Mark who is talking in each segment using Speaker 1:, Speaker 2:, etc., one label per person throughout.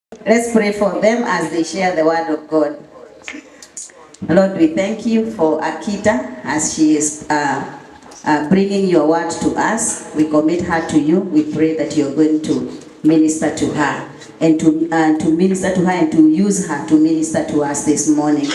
Speaker 1: Let's pray for them as they share the word of God. Lord, we thank you for Akita as she is bringing your word to us. We commit her to you. We pray that you're going to minister to her and to minister to her and to use her to minister to us this morning.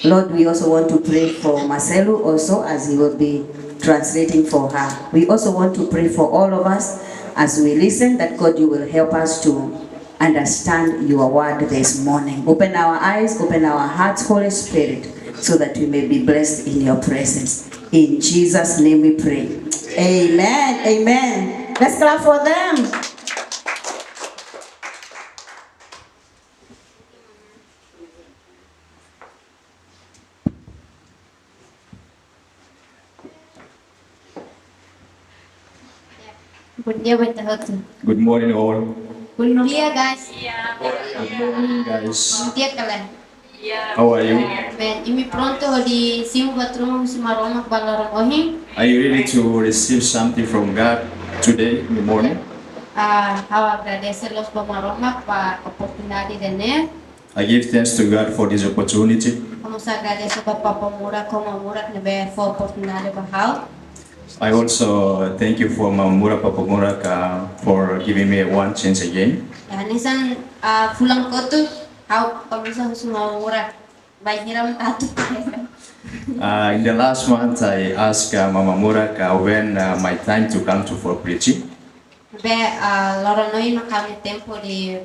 Speaker 1: Lord, we also want to pray for Marcelo also as he will be translating for her. We also want to pray for all of us as we listen, that God, you will help us to understand your word this morning. Open our eyes, open our hearts, Holy Spirit, so that we may be blessed in your presence. In Jesus' name we pray. Amen. Amen. Let's clap for them.
Speaker 2: Good morning, all.
Speaker 3: Buenos días, guys.
Speaker 2: Good morning, guys.
Speaker 3: Buenos días, kalian.
Speaker 2: How are you?
Speaker 3: Ben, imi pronto di simu batrum simaroma balarong ohi.
Speaker 2: Are you ready to receive something from God today in the morning?
Speaker 3: How agradecer los bamaroma pa oportunidade de né.
Speaker 2: I give thanks to God for this opportunity.
Speaker 3: Vamos agradecer pa papamura como mura que nebe for oportunidade bahal.
Speaker 2: I also thank you for Mamura Papamuraka for giving me one chance again.
Speaker 3: Ya nisan fulang kotu how pamisa sumamura bayiram tatu.
Speaker 2: In the last month, I asked Mama Muraka when my time to come to for preaching.
Speaker 3: Be loro noi makami tempo di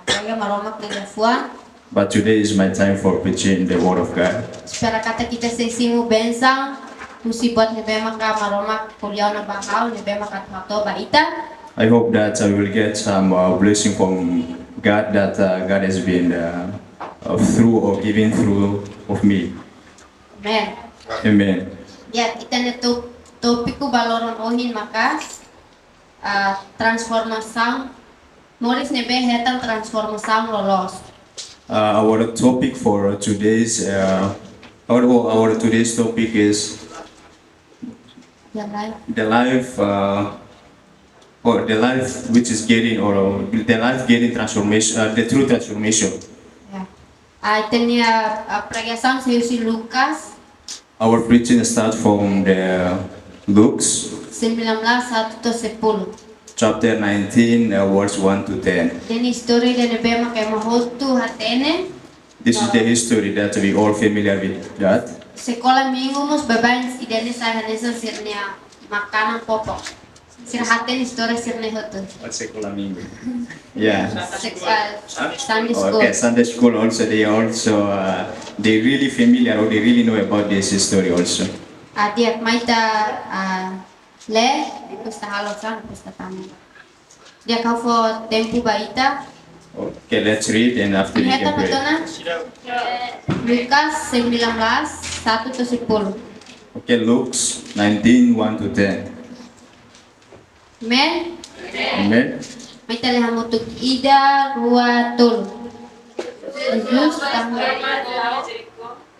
Speaker 3: prega maroma prega fuan.
Speaker 2: But today is my time for preaching the Word of God.
Speaker 3: Espera kata kita sesimu bensang. Musibat nebe maka maroma kuliah na bahal nebe maka tato baita.
Speaker 2: I hope that I will get some blessing from God that God has been through or giving through of me.
Speaker 3: Amen.
Speaker 2: Amen.
Speaker 3: Ya kita neto topiku baloron ohin maka transformação Moris nebe hetan transformação lolos.
Speaker 2: Our topic for today's our today's topic is the life or the life which is getting or the life getting transformation, the true transformation.
Speaker 3: Ya. Tenia pregação se Lucas
Speaker 2: Our preaching starts from the Luke's
Speaker 3: 19:1-10.
Speaker 2: chapter 19, verse 1 to 10.
Speaker 3: Den história de nebe maka mahotu hatene.
Speaker 2: This is the history that we all familiar with that.
Speaker 3: Sekolah minggu mus bebain idane saya nesa sirnya makanan pokok. Sirhaten história sirne hotu.
Speaker 2: What's sekolah minggu? Yeah.
Speaker 3: Sunday school.
Speaker 2: Okay, Sunday school also they really familiar or they really know about this history also.
Speaker 3: Dia maita le kusta halosan kusta tamu. Dia kau fo tempo baita.
Speaker 2: Okay, let's read and after we
Speaker 3: Heta
Speaker 2: can pray.
Speaker 3: matona. Lukas 19:1-10.
Speaker 2: Okay, Luke 19, 1 to 10.
Speaker 3: Men,
Speaker 2: Amen.
Speaker 3: maita le hamutuk ida rua tul. Jesus tamu.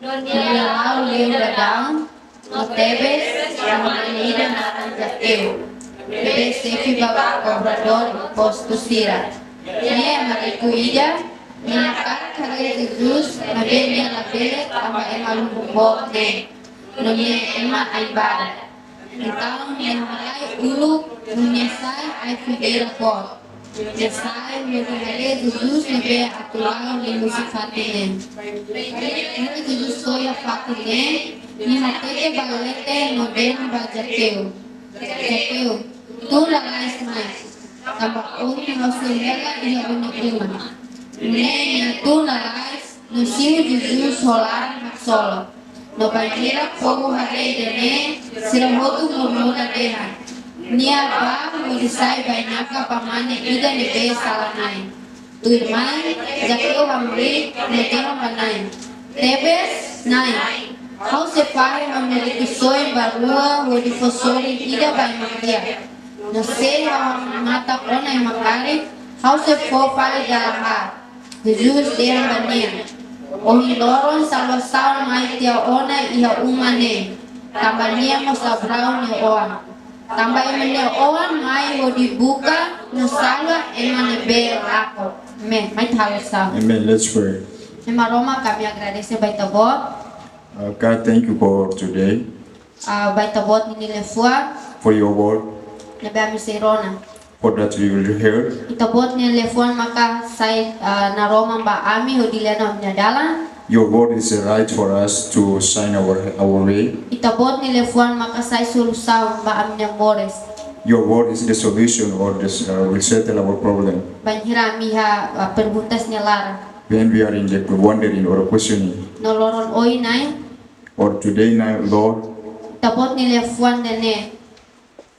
Speaker 3: Dia lau leu dadang. Notebes sama ida naran jateu. Bebe sefi baba cobrador imposto sira. Dia mariku ida. Minakar kare Jesus mabenya na bele ama ema lumbok ne. Nunia ema aibada. Então minha malai ulu nunia sai ai figueira por. Dia sai nunia Jesus nebe atulang lingu sifatine. Ini Jesus soya fatine. Ni matete balete modena bajateu. Jateu. Tu langais mais. Tambah uni hausulela ia unik lima. Nem tu nalais no cio Jesus solar na solo. No banheira fogo harei dene, siramoto murmura deha. Nia ba murisai bainaka pamane ida nebe salanai. Tu irmãe, jakeu hamri netero manai. Tebes nai. How se pare hamri kusoi barua hodi fosori ida baimakia. No sei mata ona e makari, how se fo pare galahar. Jesus deram bania. O hiloron salvasal mai tia ona iha umane. Tambania mo sabrao ni oan. Tambah emane oan mai ho dibuka no salva emane be ako. Amém. Mai tahu sa.
Speaker 2: Amen. Let's pray.
Speaker 3: Ema Roma kami agradece baita bot.
Speaker 2: God, thank you for today,
Speaker 3: Baita bot ni lefua.
Speaker 2: for your word,
Speaker 3: Nabi ami serona.
Speaker 2: for that we will hear.
Speaker 3: Ita bot ni lefua maka sai na Roma ba ami hodilena menyadala.
Speaker 2: Your word is right for us to shine our way.
Speaker 3: Ita bot ni lefua maka sai solusaw ba ami mores.
Speaker 2: Your word is the solution or this will settle our problem.
Speaker 3: Banhira miha perguntas ni lara.
Speaker 2: When we are in the wondering or questioning,
Speaker 3: Noloron oi nai.
Speaker 2: or today now, Lord,
Speaker 3: Ita bot ni lefua dene.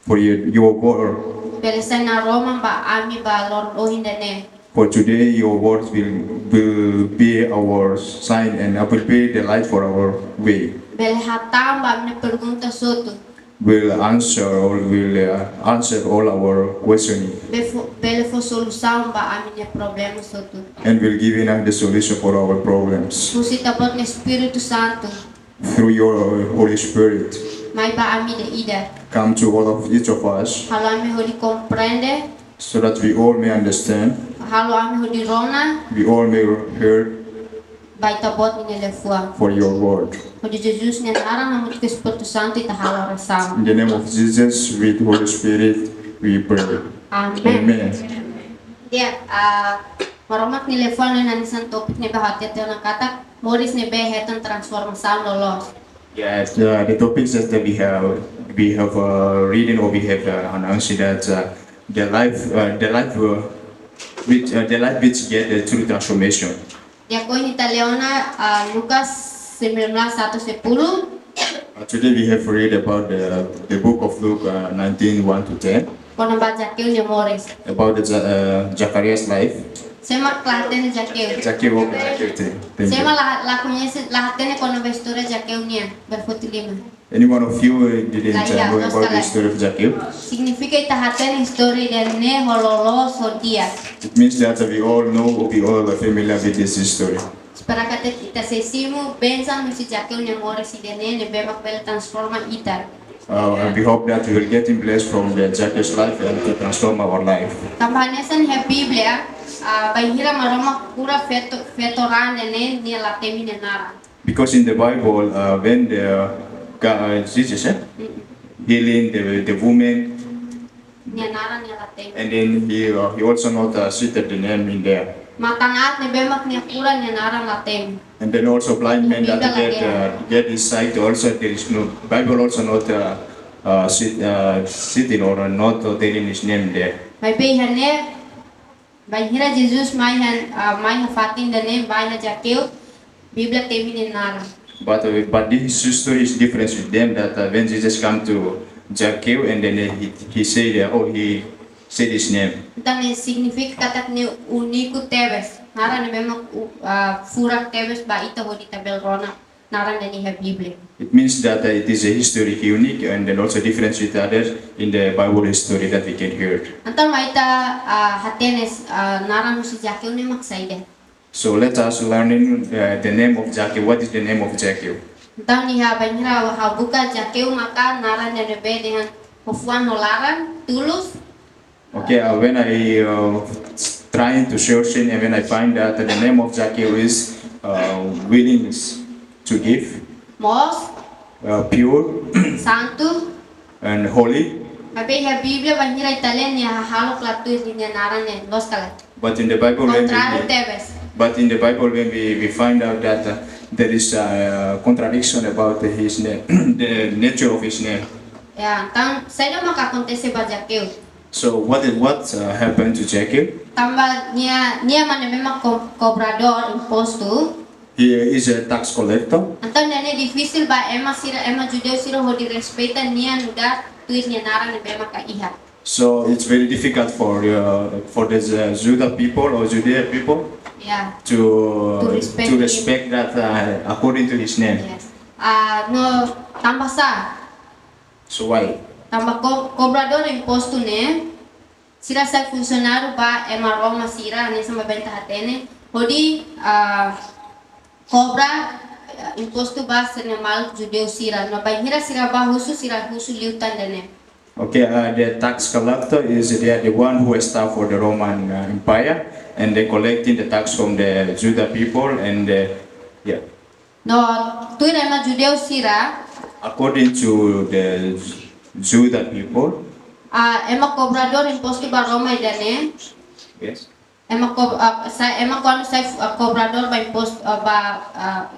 Speaker 2: for your word,
Speaker 3: Belesa na Roma ba ami ba loron oi dene.
Speaker 2: for today your words will be our sign and will be the light for our way.
Speaker 3: Bel hatam ba ami pergunta soto.
Speaker 2: Will answer or will answer all our questioning
Speaker 3: Bele fo solução ba amin problema soto.
Speaker 2: and will give us the solution for our problems
Speaker 3: Fusi tabot ni Espiritu Santo.
Speaker 2: through your Holy Spirit.
Speaker 3: Mai ba amin de ida.
Speaker 2: Come to all of each of us
Speaker 3: Halo ami hodi comprende.
Speaker 2: so that we all may understand,
Speaker 3: Halo ami hodi rona.
Speaker 2: we all may hear
Speaker 3: Bai tabot ni lefua.
Speaker 2: for your word.
Speaker 3: Hodi Jesus ni arang namu ke Espiritu Santo ita halo rasam.
Speaker 2: In the name of Jesus, with Holy Spirit, we pray.
Speaker 3: Amen.
Speaker 2: Amen.
Speaker 3: Dia maromak ni lefua ni nanisan topik ni bahatia tena kata Moris ni behetan transformação lolos.
Speaker 2: Yes, the topics that we have reading or we have announced that the life which get through transformation.
Speaker 3: Dia ko ni Italiana Lucas 19:10.
Speaker 2: Today we have read about the book of Luke 19:1-10
Speaker 3: Kono baca kil ni Moris.
Speaker 2: about Zacharias' life.
Speaker 3: Sema klaten jakeu.
Speaker 2: Zacchaeus, thank
Speaker 3: Sema
Speaker 2: you.
Speaker 3: lakunya lahatene kono vestura jakeu nia berfotilima.
Speaker 2: Any one of you didn't
Speaker 3: Iya,
Speaker 2: know about the
Speaker 3: Oscar.
Speaker 2: story of Zacchaeus?
Speaker 3: Significa itahaten histori dan ne hololo sodia.
Speaker 2: It means that we all know, we all are familiar with this story.
Speaker 3: Spera kata kita sesimu bensan musi jakeu ni Moris idene ne bema pel transforma ita.
Speaker 2: And we hope that we will get in place from the Zacchaeus' life and to transform our life.
Speaker 3: Tambahannya san he Biblia bahira maroma kura fetoran ne ni latemi ne nara.
Speaker 2: Because in the Bible, when Jesus healing the woman,
Speaker 3: Ni nara ni latemi.
Speaker 2: and then he also not cited the name in there.
Speaker 3: Matanaat ni bemak ni kura ni nara latemi.
Speaker 2: And then also blind men that get his sight. Also there is no Bible also not sitting or not telling his name there.
Speaker 3: May behane bahira Jesus may fatin dane may jakeu Biblia temi ni nara.
Speaker 2: But this story is different with them. That when Jesus come to Zacchaeus and then he said he said his name.
Speaker 3: Dan significa katak ni uniku tebes. Nara ni bemak furak tebes ba ita hodi tabel rona. Nara ni ha Biblia.
Speaker 2: It means that it is a history unique and then also different with others in the Bible history that we can hear.
Speaker 3: Antar maita hatenes nara musi jakeu ni maksaide.
Speaker 2: So let us learning the name of Zacchaeus. What is the name of Zacchaeus?
Speaker 3: Antar ni ha banhira ha buka jakeu maka nara ni be dengan hofuan holaran tulus.
Speaker 2: Okay, when I trying to search and when I find that the name of Zacchaeus is willingness to give,
Speaker 3: Mos
Speaker 2: pure
Speaker 3: santo.
Speaker 2: and holy.
Speaker 3: Abe ha Biblia banhira Italian ni ha halo klatuis ni nara ni los kala.
Speaker 2: But in the Bible,
Speaker 3: Contrario tebes.
Speaker 2: when we find out that there is a contradiction about his name, the nature of his name.
Speaker 3: Ya, então, saya maka acontece ba jakeu.
Speaker 2: So what happened to Zacchaeus?
Speaker 3: Tambah nia mana memang cobrador imposto.
Speaker 2: He is a tax collector.
Speaker 3: Então nene difícil ba ema judeu sira ho di respeita nia lugar tuis nia nara ne bema ka iha.
Speaker 2: So it's very difficult for the Judah people or Judea people
Speaker 3: Ya.
Speaker 2: to
Speaker 3: respect
Speaker 2: respect that according to his name.
Speaker 3: Yes. No tambah sa
Speaker 2: So why?
Speaker 3: tambah cobrador imposto ne sira sa funcionário ba ema Roma sira ne sama benta hatene hodi cobra imposto ba sa mal judeu sira no ba hira sira husu liutan dene.
Speaker 2: Okay, the tax collector is the one who is staff for the Roman Empire, and they collecting the tax from the Judah people, and yeah,
Speaker 3: No tuin ema judeu sira
Speaker 2: according to the Judah people,
Speaker 3: ema cobrador imposto ba Roma idane.
Speaker 2: yes.
Speaker 3: Ema quando sai cobrador ba imposto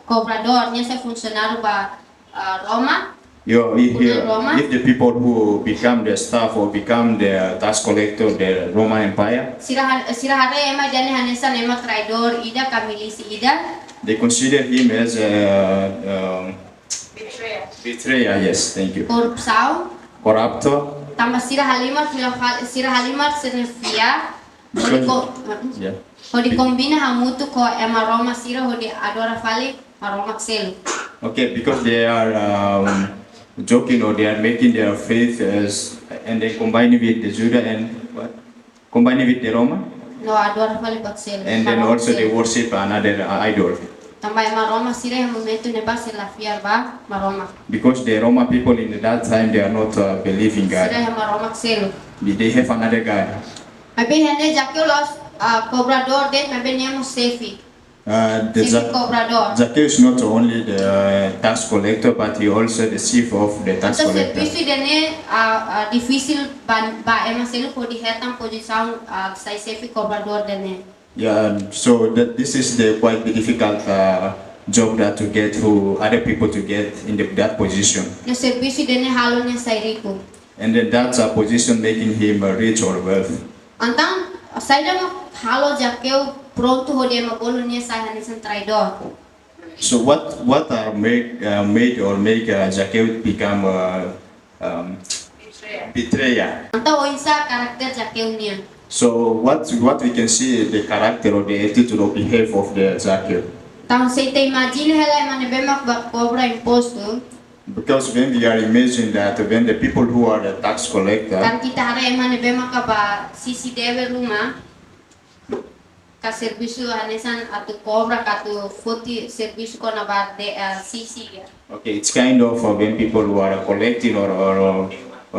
Speaker 3: cobrador niya sa funcionário ba Roma.
Speaker 2: If the people who become the staff or become the tax collector, the Roman Empire,
Speaker 3: Sira hare ema idane hanesan ema traidor ida kamilisi ida.
Speaker 2: they consider him as a betrayer. Yes, thank you.
Speaker 3: Corrupção.
Speaker 2: Corruptor.
Speaker 3: Tambah sira halimar senefia.
Speaker 2: Yeah.
Speaker 3: Hodi combina hamutu ko ema Roma sira hodi adora fale Roma selo.
Speaker 2: Okay, because they are joking or they are making their faith and they combine it with the Judah and what? Combine it with the Roma,
Speaker 3: No adora fale bakselo.
Speaker 2: and then also they worship another idol.
Speaker 3: Tambah ema Roma sira yang momentu neba selafia ba Roma.
Speaker 2: Because the Roma people in that time they are not believing
Speaker 3: Sira
Speaker 2: God.
Speaker 3: ema Roma selo.
Speaker 2: They have another God.
Speaker 3: Mabe hene jakeu los cobrador det mabe niamo sefi. Sefi cobrador.
Speaker 2: Zacchaeus is not only the tax collector, but he also the chief of the tax
Speaker 3: Então
Speaker 2: collector.
Speaker 3: serviço dene difícil ba ema selo podi hetam posição sai sefi cobrador dene.
Speaker 2: Yeah, so this is the quite difficult job that to get for other people to get in that position.
Speaker 3: No serviço dene halo niya sai rico.
Speaker 2: And then that's a position making him rich or wealthy.
Speaker 3: Então, saída mo halo jakeu pronto hodi ema bolo niya sai hanisan traidor.
Speaker 2: So what are made or make Zacchaeus become betrayer?
Speaker 3: Então, o isa karakter jakeu niya.
Speaker 2: So what we can see the character or the attitude or behavior of the Zacchaeus.
Speaker 3: Então, se te imagina ela ema nebemak ba cobra imposto,
Speaker 2: Because when we are imagining that when the people who are the tax collector,
Speaker 3: kan kita hara ema nebemak ba sisi deve rumah, ka serviço hanesan atu cobra katu foti serviço kona ba de sisi ya.
Speaker 2: okay, it's kind of when people who are collecting or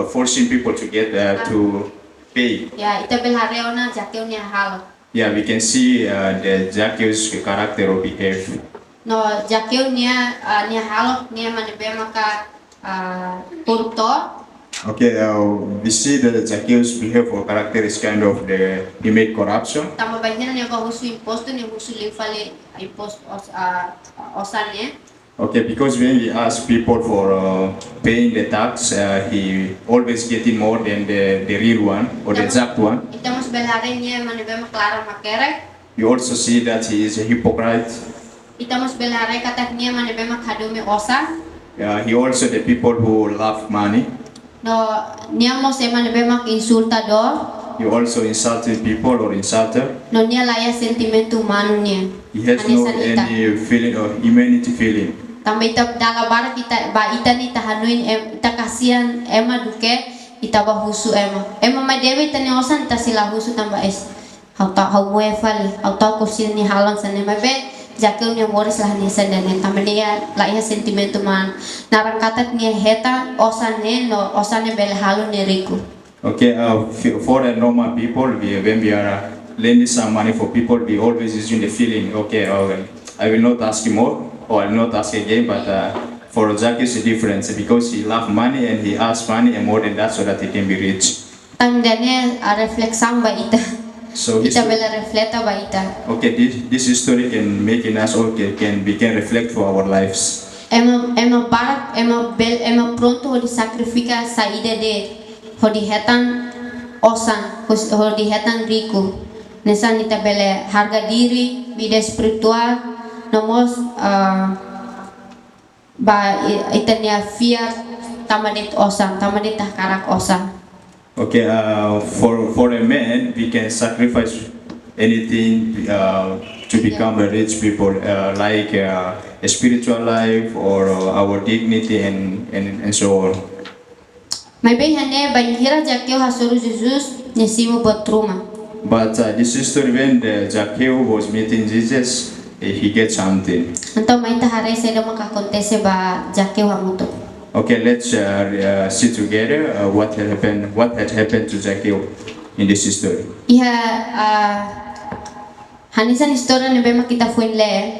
Speaker 2: forcing people to get to pay.
Speaker 3: Ya, ita belhare ona jakeu niya halo.
Speaker 2: Yeah, we can see the Zacchaeus character or behavior.
Speaker 3: No, jakeu niya niya halo niya manebemak ka koruptor.
Speaker 2: Okay, we see that Zacchaeus' behavior or character is kind of he made corruption.
Speaker 3: Tambah banyak niya ba husu imposto ni husu lifale imposto osan niya.
Speaker 2: Okay, because when we ask people for paying the tax, he always getting more than the real one or the exact one.
Speaker 3: Ita mas belhare niya manebemak clara makerek.
Speaker 2: You also see that he is a hypocrite.
Speaker 3: Ita mas belhare katak niya manebemak hadume osa.
Speaker 2: He also the people who love money.
Speaker 3: No, niya mo se manebemak insultador.
Speaker 2: He also insulted people or insulter.
Speaker 3: No, niya laya sentimentu humano niya.
Speaker 2: He has no
Speaker 3: Hanesan ita.
Speaker 2: any feeling or humanity feeling.
Speaker 3: Tambah ita dalabar kita ba ita ni tahanuin ita kasihan ema duke ita ba husu ema. Ema madewe ita ni osan ita sila husu tambah es. Hau muefal, hau tau kusin ni halang sana mabe. Jakeu ni moris lah ni sana ni tambah dia laya sentimentu man. Narang katat ni heta osan ni no osan ni bel halu ni riku.
Speaker 2: Okay, for the normal people, when we are lending some money for people, we always using the feeling, okay, I will not ask you more, or I will not ask again, but for Zacchaeus it's different because he loves money and he asks money and more than that so that he can be rich.
Speaker 3: Tandanya refleksang ba ita.
Speaker 2: So
Speaker 3: Ita bela refleta ba ita.
Speaker 2: okay, this history can make in us, okay, we can reflect for our lives.
Speaker 3: Ema pronto hodi sacrifica saída de hodi hetan osan, hodi hetan rico. Nessa nita bele harga diri, vida espiritual, nomos ba itania fear tamadit osan, tamadit karak osan.
Speaker 2: Okay, for a man, we can sacrifice anything to become a rich people, like a spiritual life or our dignity and so on.
Speaker 3: May behane banhira jakeu hasuru Jesus nesimo botruma.
Speaker 2: But this history when Zacchaeus was meeting Jesus, he gets something.
Speaker 3: Então may tahare sa damo kakontese ba jakeu hamuto.
Speaker 2: Okay, let's see together what had happened to Zacchaeus in this history.
Speaker 3: Iha Hanisan história ne bema kita foi le.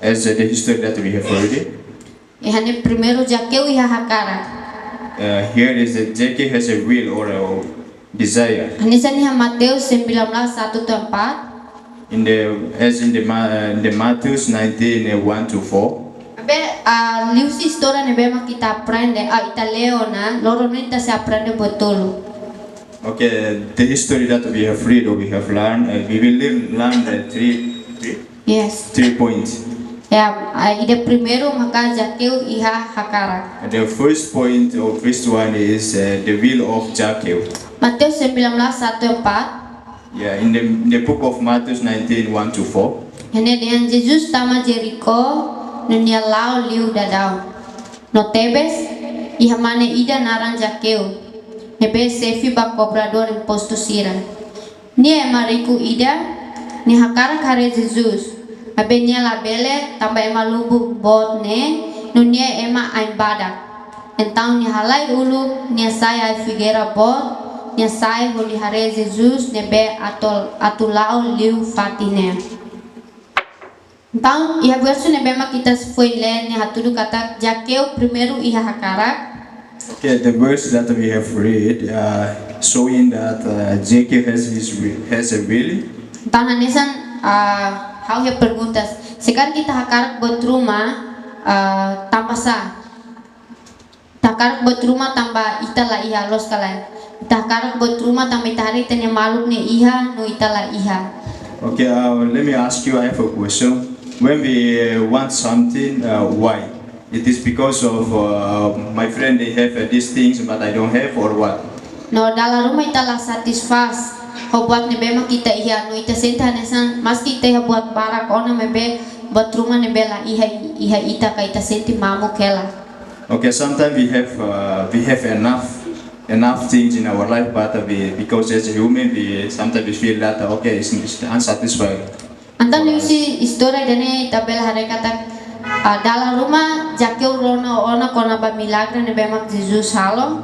Speaker 2: As the history that we have already.
Speaker 3: E hane primeiro Jaqueu iha hakara.
Speaker 2: Here is that Jackie has a will or a desire.
Speaker 3: Hanisan iha Mateus 19:1-4.
Speaker 2: In the Matthew 19:1-4.
Speaker 3: Abe liu si história ne bema kita aprende ita leo na loro nita se aprende betul.
Speaker 2: Okay, the history that we have read or we have learned, we will learn the
Speaker 3: Yes.
Speaker 2: 3 points.
Speaker 3: Ya, ide primeiro maka Jaqueu iha hakara.
Speaker 2: The first point or first one is the will of Jacob.
Speaker 3: Mateus 19:1-4.
Speaker 2: Yeah, in the book of Matthew 19:1-4.
Speaker 3: Hene dengan Jesus tama Jericho nunia lao liu dadau. No tebes iha mane ida naran Jaqueu. Nebe sefi ba cobrador imposto sira. Ni mariku ida ni hakara kare Jesus. Abe nia labele tambah ema lubu bot ne nunia ema aimbada. Então ni halai ulu nia saya figueira bot nia sai holi hare Jesus nebe atulao liu fatine. Então ia verso nebe ma kita foi ler ni hatudu kata Jaqueu primeiro iha hakara.
Speaker 2: Okay, the verse that we have read showing that Jacob has a will.
Speaker 3: Então hanesan how he perguntas. Sekarang kita hakarak buat rumah tambah sa. Hakarak buat rumah tambah itala iha los kalai. Kita hakarak buat rumah tambah itahari tanya maluk ne iha no itala iha.
Speaker 2: Okay, let me ask you. I have a question. When we want something, why? It is because of my friend they have these things but I don't have, or what?
Speaker 3: No dalam rumah itala satisfaz. Ho buat ne bema kita iha no ita senta nesan mas kita iha buat barak ona mebe buat rumah ne bela iha ita ka ita senti mamu kela.
Speaker 2: Okay, sometimes we have enough things in our life, but because as a human we sometimes we feel that okay, it's unsatisfied.
Speaker 3: Antan yusi história dene tabela hare kata dalam rumah Jaqueu rono ona kona ba milagre ne bema Jesus halo.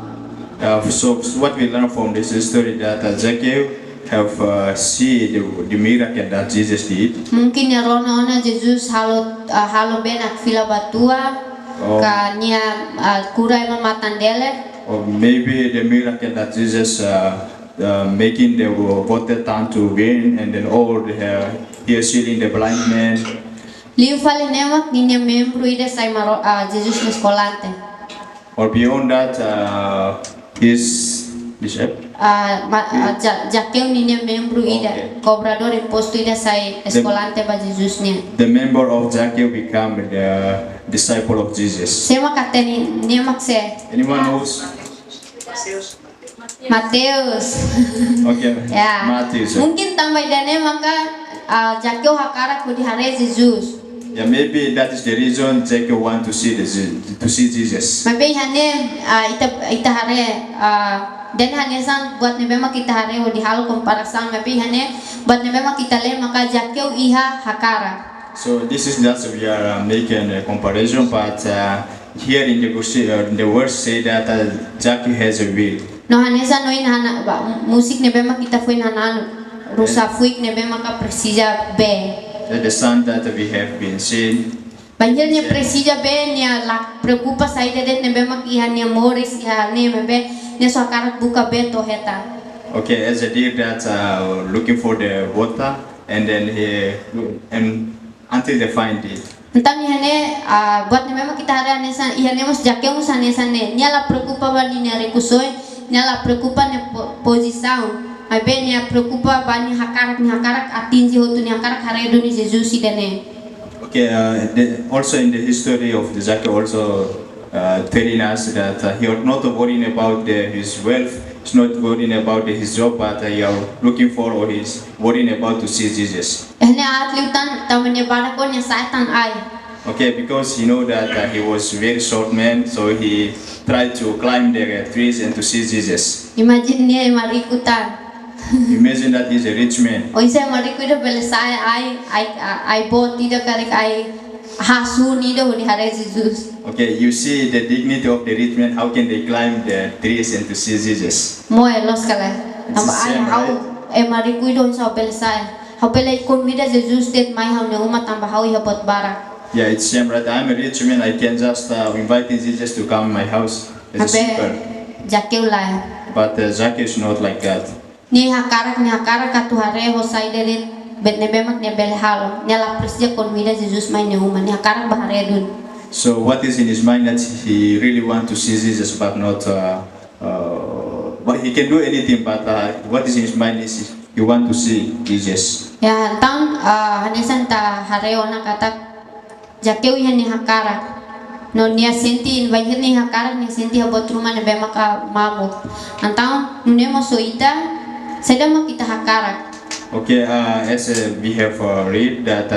Speaker 2: So what we learn from this story that Jacob have see the miracle that Jesus did.
Speaker 3: Mungkin ya rono ona Jesus halo benak fila batua kanya kurai mamatandele.
Speaker 2: Or maybe the miracle that Jesus making the water turn to wine, and then all he is healing the blind man.
Speaker 3: Liu fale nemak ninya membro ide sai maro Jesus nescolante.
Speaker 2: Or beyond that, his bishop.
Speaker 3: Jaqueu ninya membro ide cobrador imposto ide sai escolante ba Jesus nia.
Speaker 2: The member of Jacob become the disciple of Jesus.
Speaker 3: Sema kateni nemak se.
Speaker 2: Anyone knows?
Speaker 3: Mateus.
Speaker 2: Okay.
Speaker 3: Ya.
Speaker 2: Matthew.
Speaker 3: Mungkin tambah dane maka Jaqueu hakara ku di hare Jesus.
Speaker 2: Yeah, maybe that is the reason Jacob want to see Jesus.
Speaker 3: Maybe hane ita hare dan hane san buat nebe mak kita hare di hal komparasan maybe hane buat nebe mak kita le maka Jaqueu iha hakara.
Speaker 2: So this is just we are making a comparison, but here in the verse say that Jacob has a will.
Speaker 3: No hane san no hana musik nebe mak kita foi hana rusa fuik nebe mak precisa be.
Speaker 2: The sun that we have been seeing.
Speaker 3: Banjir nya precisa be nya la preocupa saída det nebe mak iha nya mores iha ne mebe nya so karat buka be to heta.
Speaker 2: Okay, as a deer that looking for the water, and then until they find it.
Speaker 3: Entang ihane buat nebe mak kita hare ane san ihane mos Jaqueu mus ane san ne nya la preocupa ba ni rekusoi nya la preocupa ne posição. Abe nya preocupa ba ni hakarak atinji hotu ni hakarak haredo ni Jesus idane.
Speaker 2: Okay, also in the history of the Jacob also telling us that he was not worrying about his wealth, he's not worrying about his job, but he are looking for or he's worrying about to see Jesus.
Speaker 3: Ehne atliutan tamanya bada ko nya satan ay.
Speaker 2: Okay, because he know that he was very short man, so he tried to climb the trees and to see Jesus.
Speaker 3: Imagine niya marikutan.
Speaker 2: Imagine that he's a rich man.
Speaker 3: O isa marikuda belesai ay bot tidak karek ay hasu ni do di hare Jesus.
Speaker 2: Okay, you see the dignity of the rich man. How can they climb the trees and to see Jesus?
Speaker 3: Moe los kala.
Speaker 2: It's the
Speaker 3: Amba ay
Speaker 2: same,
Speaker 3: how marikudo sa belesai. Hopele convida Jesus det mai hau ne uma tamba hau iha bot bara.
Speaker 2: Yeah, it's same, right? I'm a rich man. I can just invite Jesus to come my house as a
Speaker 3: Habe
Speaker 2: shepherd.
Speaker 3: Zakeu lai.
Speaker 2: But Zacchaeus is not like that.
Speaker 3: Ni hakarak katu hare ho saiderit bet ne bemak ne bele halo. Ni la presja convida Jesus mai ne uma ni hakarak bahare dun.
Speaker 2: So what is in his mind that he really want to see Jesus, but not. But he can do anything, but what is in his mind is he want to see Jesus.
Speaker 3: Ya tang hanesan ta hare ona katak Zakeu iha ni hakarak. No nia senti invite ni hakarak ni senti habot rumah ne bemak mamu. Antang nune mo soita seda makita hakarak.
Speaker 2: Okay, as we have read that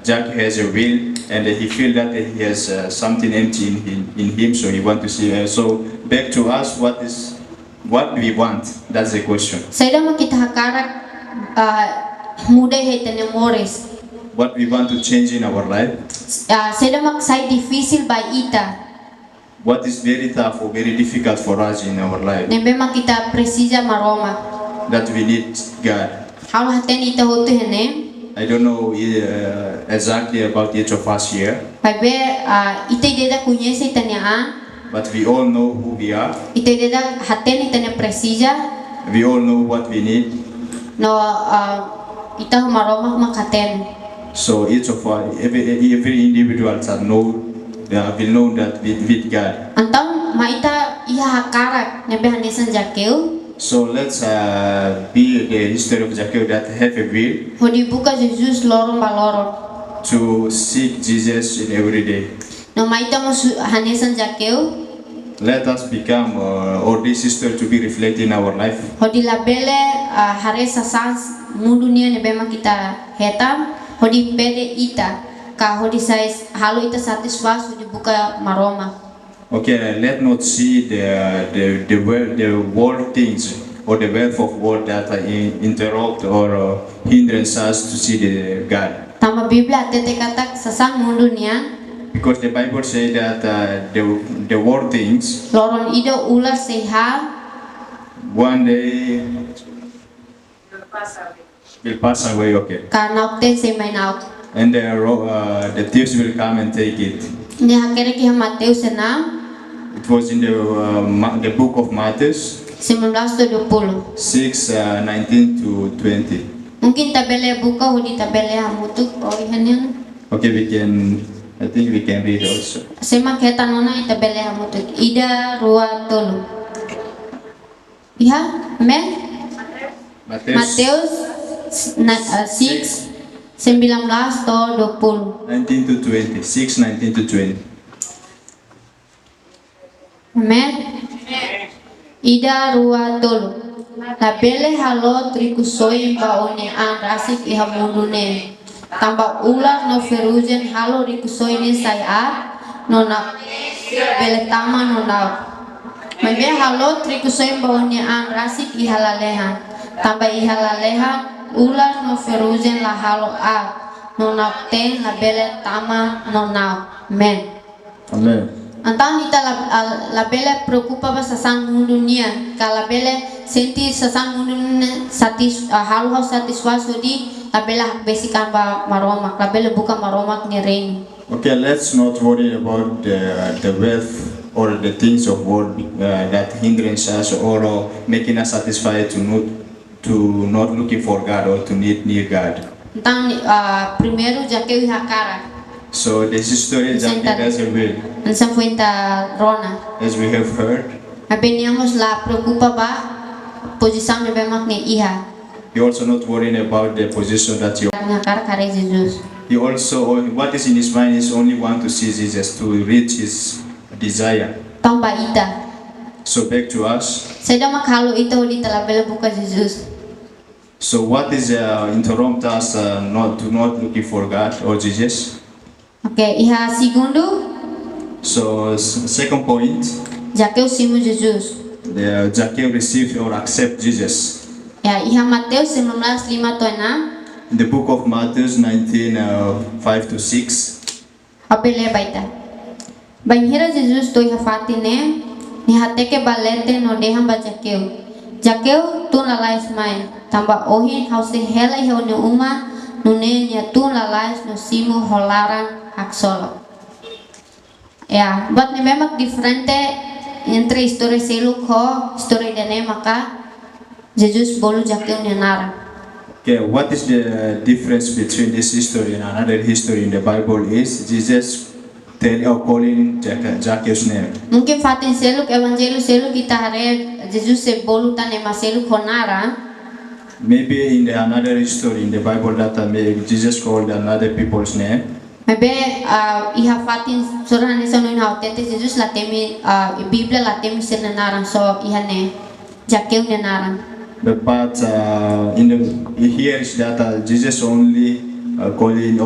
Speaker 2: Jack has a will and he feel that he has something empty in him, so he want to see. So back to us, what do we want? That's the question.
Speaker 3: Seda makita hakarak muda hetene mores.
Speaker 2: What we want to change in our life?
Speaker 3: Seda mak sai difícil ba ita.
Speaker 2: What is very tough or very difficult for us in our life?
Speaker 3: Nembe makita precisa maroma.
Speaker 2: That we need God.
Speaker 3: Halo haten ita hotu hene.
Speaker 2: I don't know exactly about each of us here,
Speaker 3: Babe ita deda conhece itania
Speaker 2: but we all know who we are.
Speaker 3: ita deda haten itane precisa.
Speaker 2: We all know what we need.
Speaker 3: No ita maroma makaten.
Speaker 2: So each of us, every individual will know that with God.
Speaker 3: Antang maita iha hakarak nebe hanesan Zakeu.
Speaker 2: So let's be the history of Zacchaeus that have a will
Speaker 3: Hodi buka Jesus lorong balorong.
Speaker 2: to seek Jesus in every day.
Speaker 3: No maita mo hanesan Zakeu.
Speaker 2: Let us become or this history to be reflected in our life.
Speaker 3: Hodi labele hare sasans mundunia nebe makita hetam. Hodi pede ita ka hodi sais halo ita satisfas hodi buka maroma.
Speaker 2: Okay, let not see the world things or the wealth of world that interrupt or hindrance us to see the God.
Speaker 3: Tama Biblia tete katak sasang mundunia
Speaker 2: Because the Bible says that the world things
Speaker 3: loron ido ular seha
Speaker 2: one day will pass away. Okay,
Speaker 3: karena te se mainaut.
Speaker 2: and the thieves will come and take it.
Speaker 3: Ni hakere ki Mateus senam
Speaker 2: It was in the book of Matthew
Speaker 3: 19:20.
Speaker 2: 6:19 to 20.
Speaker 3: Mungkin tabele buka hodi tabele hamutuk orihanen.
Speaker 2: Okay, I think we can read also.
Speaker 3: Sema keta nona itabele hamutuk. Ida rua tolu. Iha, amen. Mateus 6:19 to 20.
Speaker 2: 19 to 20. 6:19 to 20.
Speaker 3: Amen. Ida rua tolu. Labele halo trikusoi baone an rasik iha mundune. Tambah ular no ferujen halo rikusoi ni saya no na bele tama no na. Mebe halo trikusoi baone an rasik iha lalehan. Tambah iha lalehan ular no ferujen la halo no na ten la bele tama no na. Amen.
Speaker 2: Amen.
Speaker 3: Antang ita la bele preocupa ba sasang mundunia. Kala bele senti sasang mundunia halo satisfaso di la bele basikan ba maromak. La bele buka maromak ni rein.
Speaker 2: Okay, let's not worry about the wealth or the things of world that hindrance us or making us satisfied to not looking for God or to need near God.
Speaker 3: Antang primero Zakeu hakara.
Speaker 2: So this story is as a will,
Speaker 3: Ansa fuenta rona.
Speaker 2: as we have heard.
Speaker 3: Abeniamos la preocupa ba posisão ni bemak ni iha.
Speaker 2: He also not worrying about the position that you.
Speaker 3: Hakara kare Jesus.
Speaker 2: He also what is in his mind is only want to see Jesus to reach his desire.
Speaker 3: Tamba ita.
Speaker 2: So back to us.
Speaker 3: Seda makhalo ita uli tala bele buka Jesus.
Speaker 2: So what is interrupt us not looking for God or Jesus?
Speaker 3: Okay, iha segundo.
Speaker 2: So second point,
Speaker 3: Zakeu simu Jesus.
Speaker 2: the Zacchaeus received or accept Jesus.
Speaker 3: Ya, iha Mateus 19:5 to 6.
Speaker 2: In the book of Matthew 19:5 to 6.
Speaker 3: Apele baita. Banhira Jesus to iha fatine ni hateke balete no deha ba Zakeu. Zakeu tu la lais mai. Tamba ohin hause hela iha ne uma nune nyatun lalais no simu holaran hak solo. Ya, buat ni memang diferente entre histori selu ko histori dene maka Jesus bolu jakil nara.
Speaker 2: Okay, what is the difference between this history and another history in the Bible is Jesus calling Zacchaeus' name.
Speaker 3: Mungkin fatin selu evangelio selu kita hare Jesus se bolu tane maselu konara.
Speaker 2: Maybe in the another history in the Bible that maybe Jesus called another people's name.
Speaker 3: Maybe iha fatin surah ne sanu ina otete Jesus la temi Biblia la temi sel nara so iha ne jakil ne nara.
Speaker 2: But here is that Jesus only calling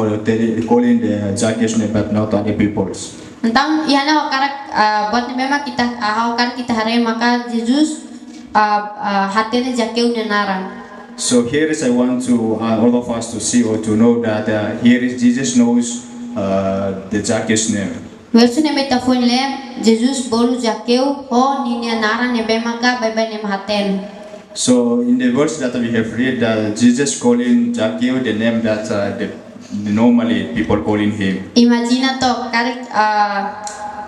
Speaker 2: calling the Zacchaeus' name, but not other people's.
Speaker 3: Tentang iha na wakarak buat ni memang kita wakarak kita hare maka Jesus hatene jakil ne nara.
Speaker 2: So here is I want to all of us to see or to know that here is Jesus knows the Zacchaeus' name.
Speaker 3: Verso ne metafon le Jesus bolu jakeu ho ninia nara ne be maka bye ne mahaten.
Speaker 2: So in the verse that we have read, Jesus calling Zacchaeus the name that normally people calling him.
Speaker 3: Imagina to karik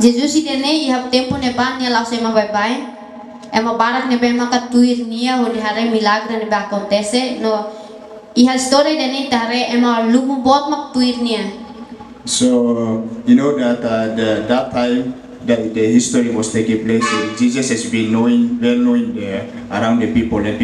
Speaker 3: Jesus idene ihap tempo ne ban ne lau sema bye. Ema barak ne be maka tuir nia ho di hare milagre ne be acontece no iha story dene tare ema lumu bot mak tuir nia.
Speaker 2: So you know that that time that the history was taking place, Jesus has been well known around the people, and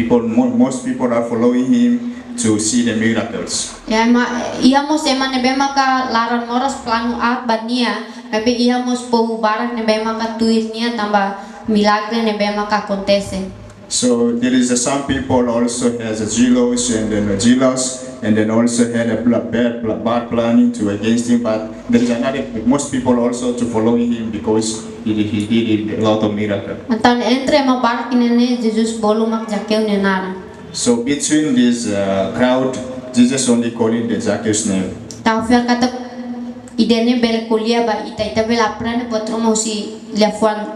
Speaker 2: most people are following him to see the miracles.
Speaker 3: Ya ema iha mos ema ne be maka laran moras planu at bania, tapi iha mos po barak ne be maka tuir nia tambah milagre ne be maka acontece.
Speaker 2: So there is some people also has a jealous and then also had a bad planning to against him, but there is another most people also to follow him because he did a lot of miracles.
Speaker 3: Antan entre ema barak ne Jesus bolu mak jakeu ne nara.
Speaker 2: So between this crowd, Jesus only calling the Zacchaeus' name.
Speaker 3: Tau fer kata idene bel kuliah ba ita bel aprane potro mosi lefuan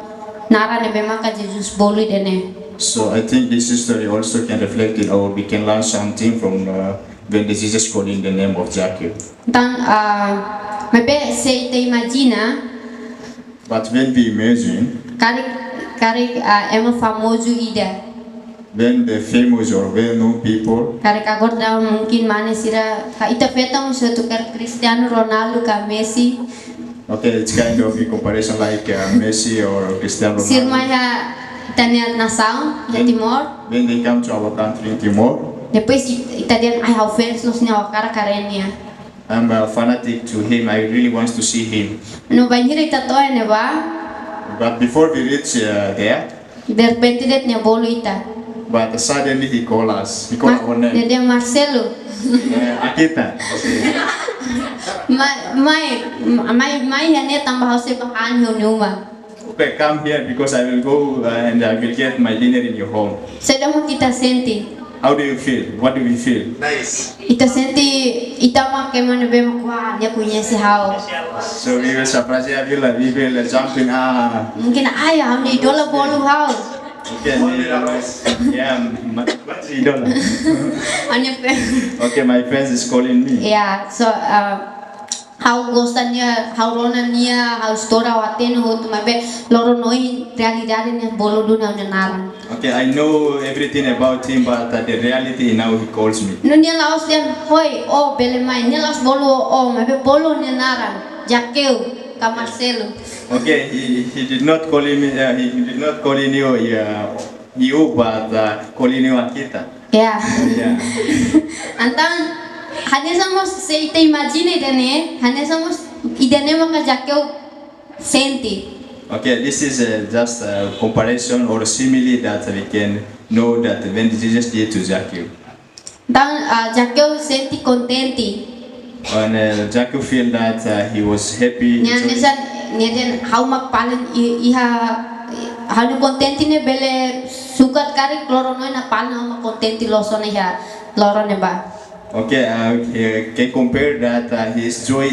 Speaker 3: nara ne be maka Jesus bolu idene.
Speaker 2: So I think this history also can reflect it, or we can learn something from when the Jesus calling the name of Zacchaeus.
Speaker 3: Dan maybe se ita imagina
Speaker 2: But when we imagine,
Speaker 3: karik ema famoso ida.
Speaker 2: when the famous or well-known people,
Speaker 3: Karik agora daw mungkin mana sira ita feta mo sa tukar Cristiano Ronaldo ka Messi.
Speaker 2: okay, it's kind of a comparison like Messi or Cristiano
Speaker 3: Sir
Speaker 2: Ronaldo.
Speaker 3: maya tanya nasaw ya Timor.
Speaker 2: When they come to our country in Timor,
Speaker 3: Depois ita dian ay how fans los niya wakara karenia.
Speaker 2: I'm a fanatic to him. I really want to see him.
Speaker 3: No banhira ita to ne ba?
Speaker 2: But before we reach there,
Speaker 3: De repente det niya bolo ita.
Speaker 2: but suddenly he called us. He called our name.
Speaker 3: Dia Marcelo.
Speaker 2: Akita.
Speaker 3: Mai hanya tambah hause bahan hunuma.
Speaker 2: Okay, come here because I will go and I will get my dinner in your home.
Speaker 3: Sedang kita senti.
Speaker 2: How do you feel? What do you feel?
Speaker 3: Ita senti ita mak kemana be makwa dia punya si hao.
Speaker 2: So we will surprise you. We will jump in.
Speaker 3: Mungkin ayah hamni idola bolu hao.
Speaker 2: Okay, yeah, what's idol?
Speaker 3: Hanya pe.
Speaker 2: Okay, my friends is calling me.
Speaker 3: Ya, so how gostannya, how ronanya, how stora waten ho tumabe loro noi realidade niya bolu duna naran.
Speaker 2: Okay, I know everything about him, but the reality now he calls me.
Speaker 3: No niya laos diyan, hoy, oh belemay, niya laos bolu oh, mabe bolu niya naran. Jakeu ka Marcelo.
Speaker 2: Okay, he did not call him. He did not call in you, but calling you Akita.
Speaker 3: Ya.
Speaker 2: Yeah.
Speaker 3: Antang hanya somos se ita imagine dene, hanya somos idene maka jakeu senti.
Speaker 2: Okay, this is just a comparison or simile that we can know that when Jesus did to Zacchaeus.
Speaker 3: Dan jakeu senti contenti.
Speaker 2: And Zacchaeus feel that he was happy.
Speaker 3: Nya nesan niyan how magpalan iha halu contenti ne bele sukat kari kloro noy na palan how magcontenti loso na iha loro ne ba.
Speaker 2: Okay, can compare that today's joy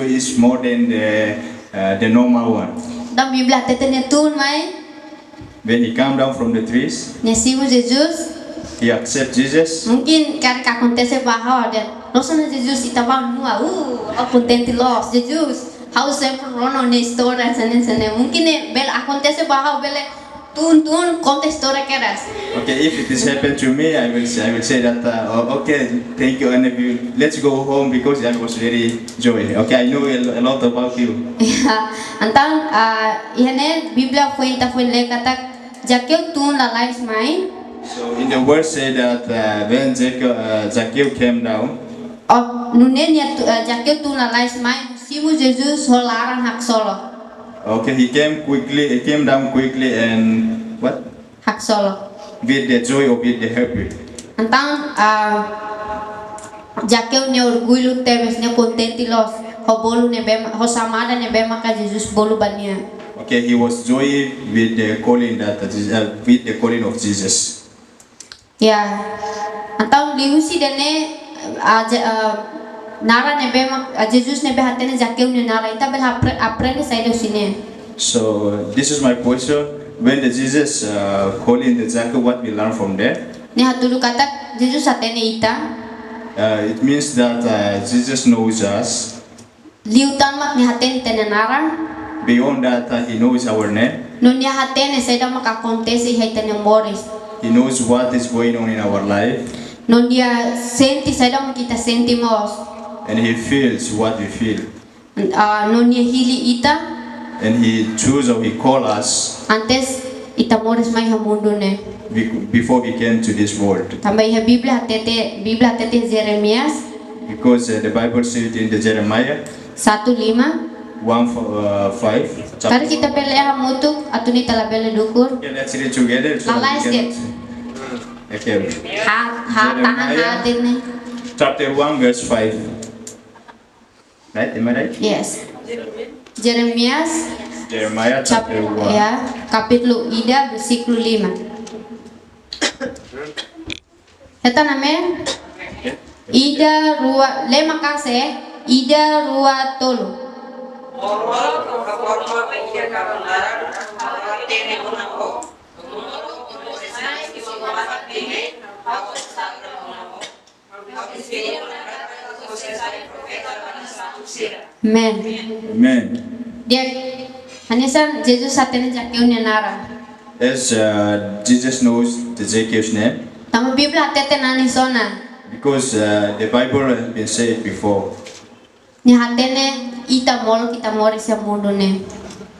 Speaker 2: is more than the normal one.
Speaker 3: Dan Biblia tetenya tun mai
Speaker 2: When he come down from the trees,
Speaker 3: ne simu Jesus
Speaker 2: he accept Jesus.
Speaker 3: mungkin kari ka acontece bahwa dan Losa na Jesus itabang nua. Contente los Jesus. How sempre rono ne história sene mungkin bel acontece bahau bele tun conta história keras.
Speaker 2: Okay, if it is happened to me, I will say that okay, thank you, and let's go home because I was very joy. Okay, I know a lot about you.
Speaker 3: Antang ihane Biblia foi lekata jakeu tun la lives mai.
Speaker 2: So in the word say that when Zacchaeus came down,
Speaker 3: Nunen ya jakeu tun la lives mai simu Jesus holarang hak solo.
Speaker 2: okay, he came down quickly and what?
Speaker 3: Hak solo.
Speaker 2: With the joy of it, the happy.
Speaker 3: Antang jakeu ne orgulho teves ne contente los hobolu ne bema hosamada ne bema ka Jesus bolu bania.
Speaker 2: Okay, he was joy with the calling with the calling of Jesus.
Speaker 3: Ya. Antang lihusi dene nara ne bema Jesus ne behatene jakeu ne nara ita bel aprende saile usine.
Speaker 2: So this is my question. When the Jesus calling the Zacchaeus, what we learn from there?
Speaker 3: Ne hatulu kata Jesus atene ita
Speaker 2: It means that Jesus knows us.
Speaker 3: liutan mak ne hatene tene nara
Speaker 2: Beyond that, he knows our name.
Speaker 3: no ne hatene saida mak acontece haitene moris.
Speaker 2: He knows what is going on in our life,
Speaker 3: No dia senti saida mak kita sentimos.
Speaker 2: and he feels what we feel.
Speaker 3: No dia hili ita
Speaker 2: And he choose or he call us
Speaker 3: antes ita moris mai ha mundo ne.
Speaker 2: before we came to this world.
Speaker 3: Tambah ya Biblia hatete Jeremias
Speaker 2: Because the Bible says in the Jeremiah
Speaker 3: 1:5.
Speaker 2: 1:5.
Speaker 3: Tari kita pele ha mutuk atuni tala pele dukur.
Speaker 2: Okay, let's read together. So that
Speaker 3: Lalai
Speaker 2: we can-
Speaker 3: sikit.
Speaker 2: Okay.
Speaker 3: Ha tahan hatin ne.
Speaker 2: Chapter 1, verse 5. Right? Am I right?
Speaker 3: Yes. Jeremias
Speaker 2: Jeremiah chapter 1.
Speaker 3: ya kapitulu ida versículo 5. Eta name ida rua lema kase ida rua tolu. Amen.
Speaker 2: Amen.
Speaker 3: Dia hanya Jesus atene jakeu ne nara.
Speaker 2: As Jesus knows the Zacchaeus name,
Speaker 3: Tama Biblia atete nani sona.
Speaker 2: because the Bible has been said before,
Speaker 3: Ni hatene ita molo kita mori sa mundo ne.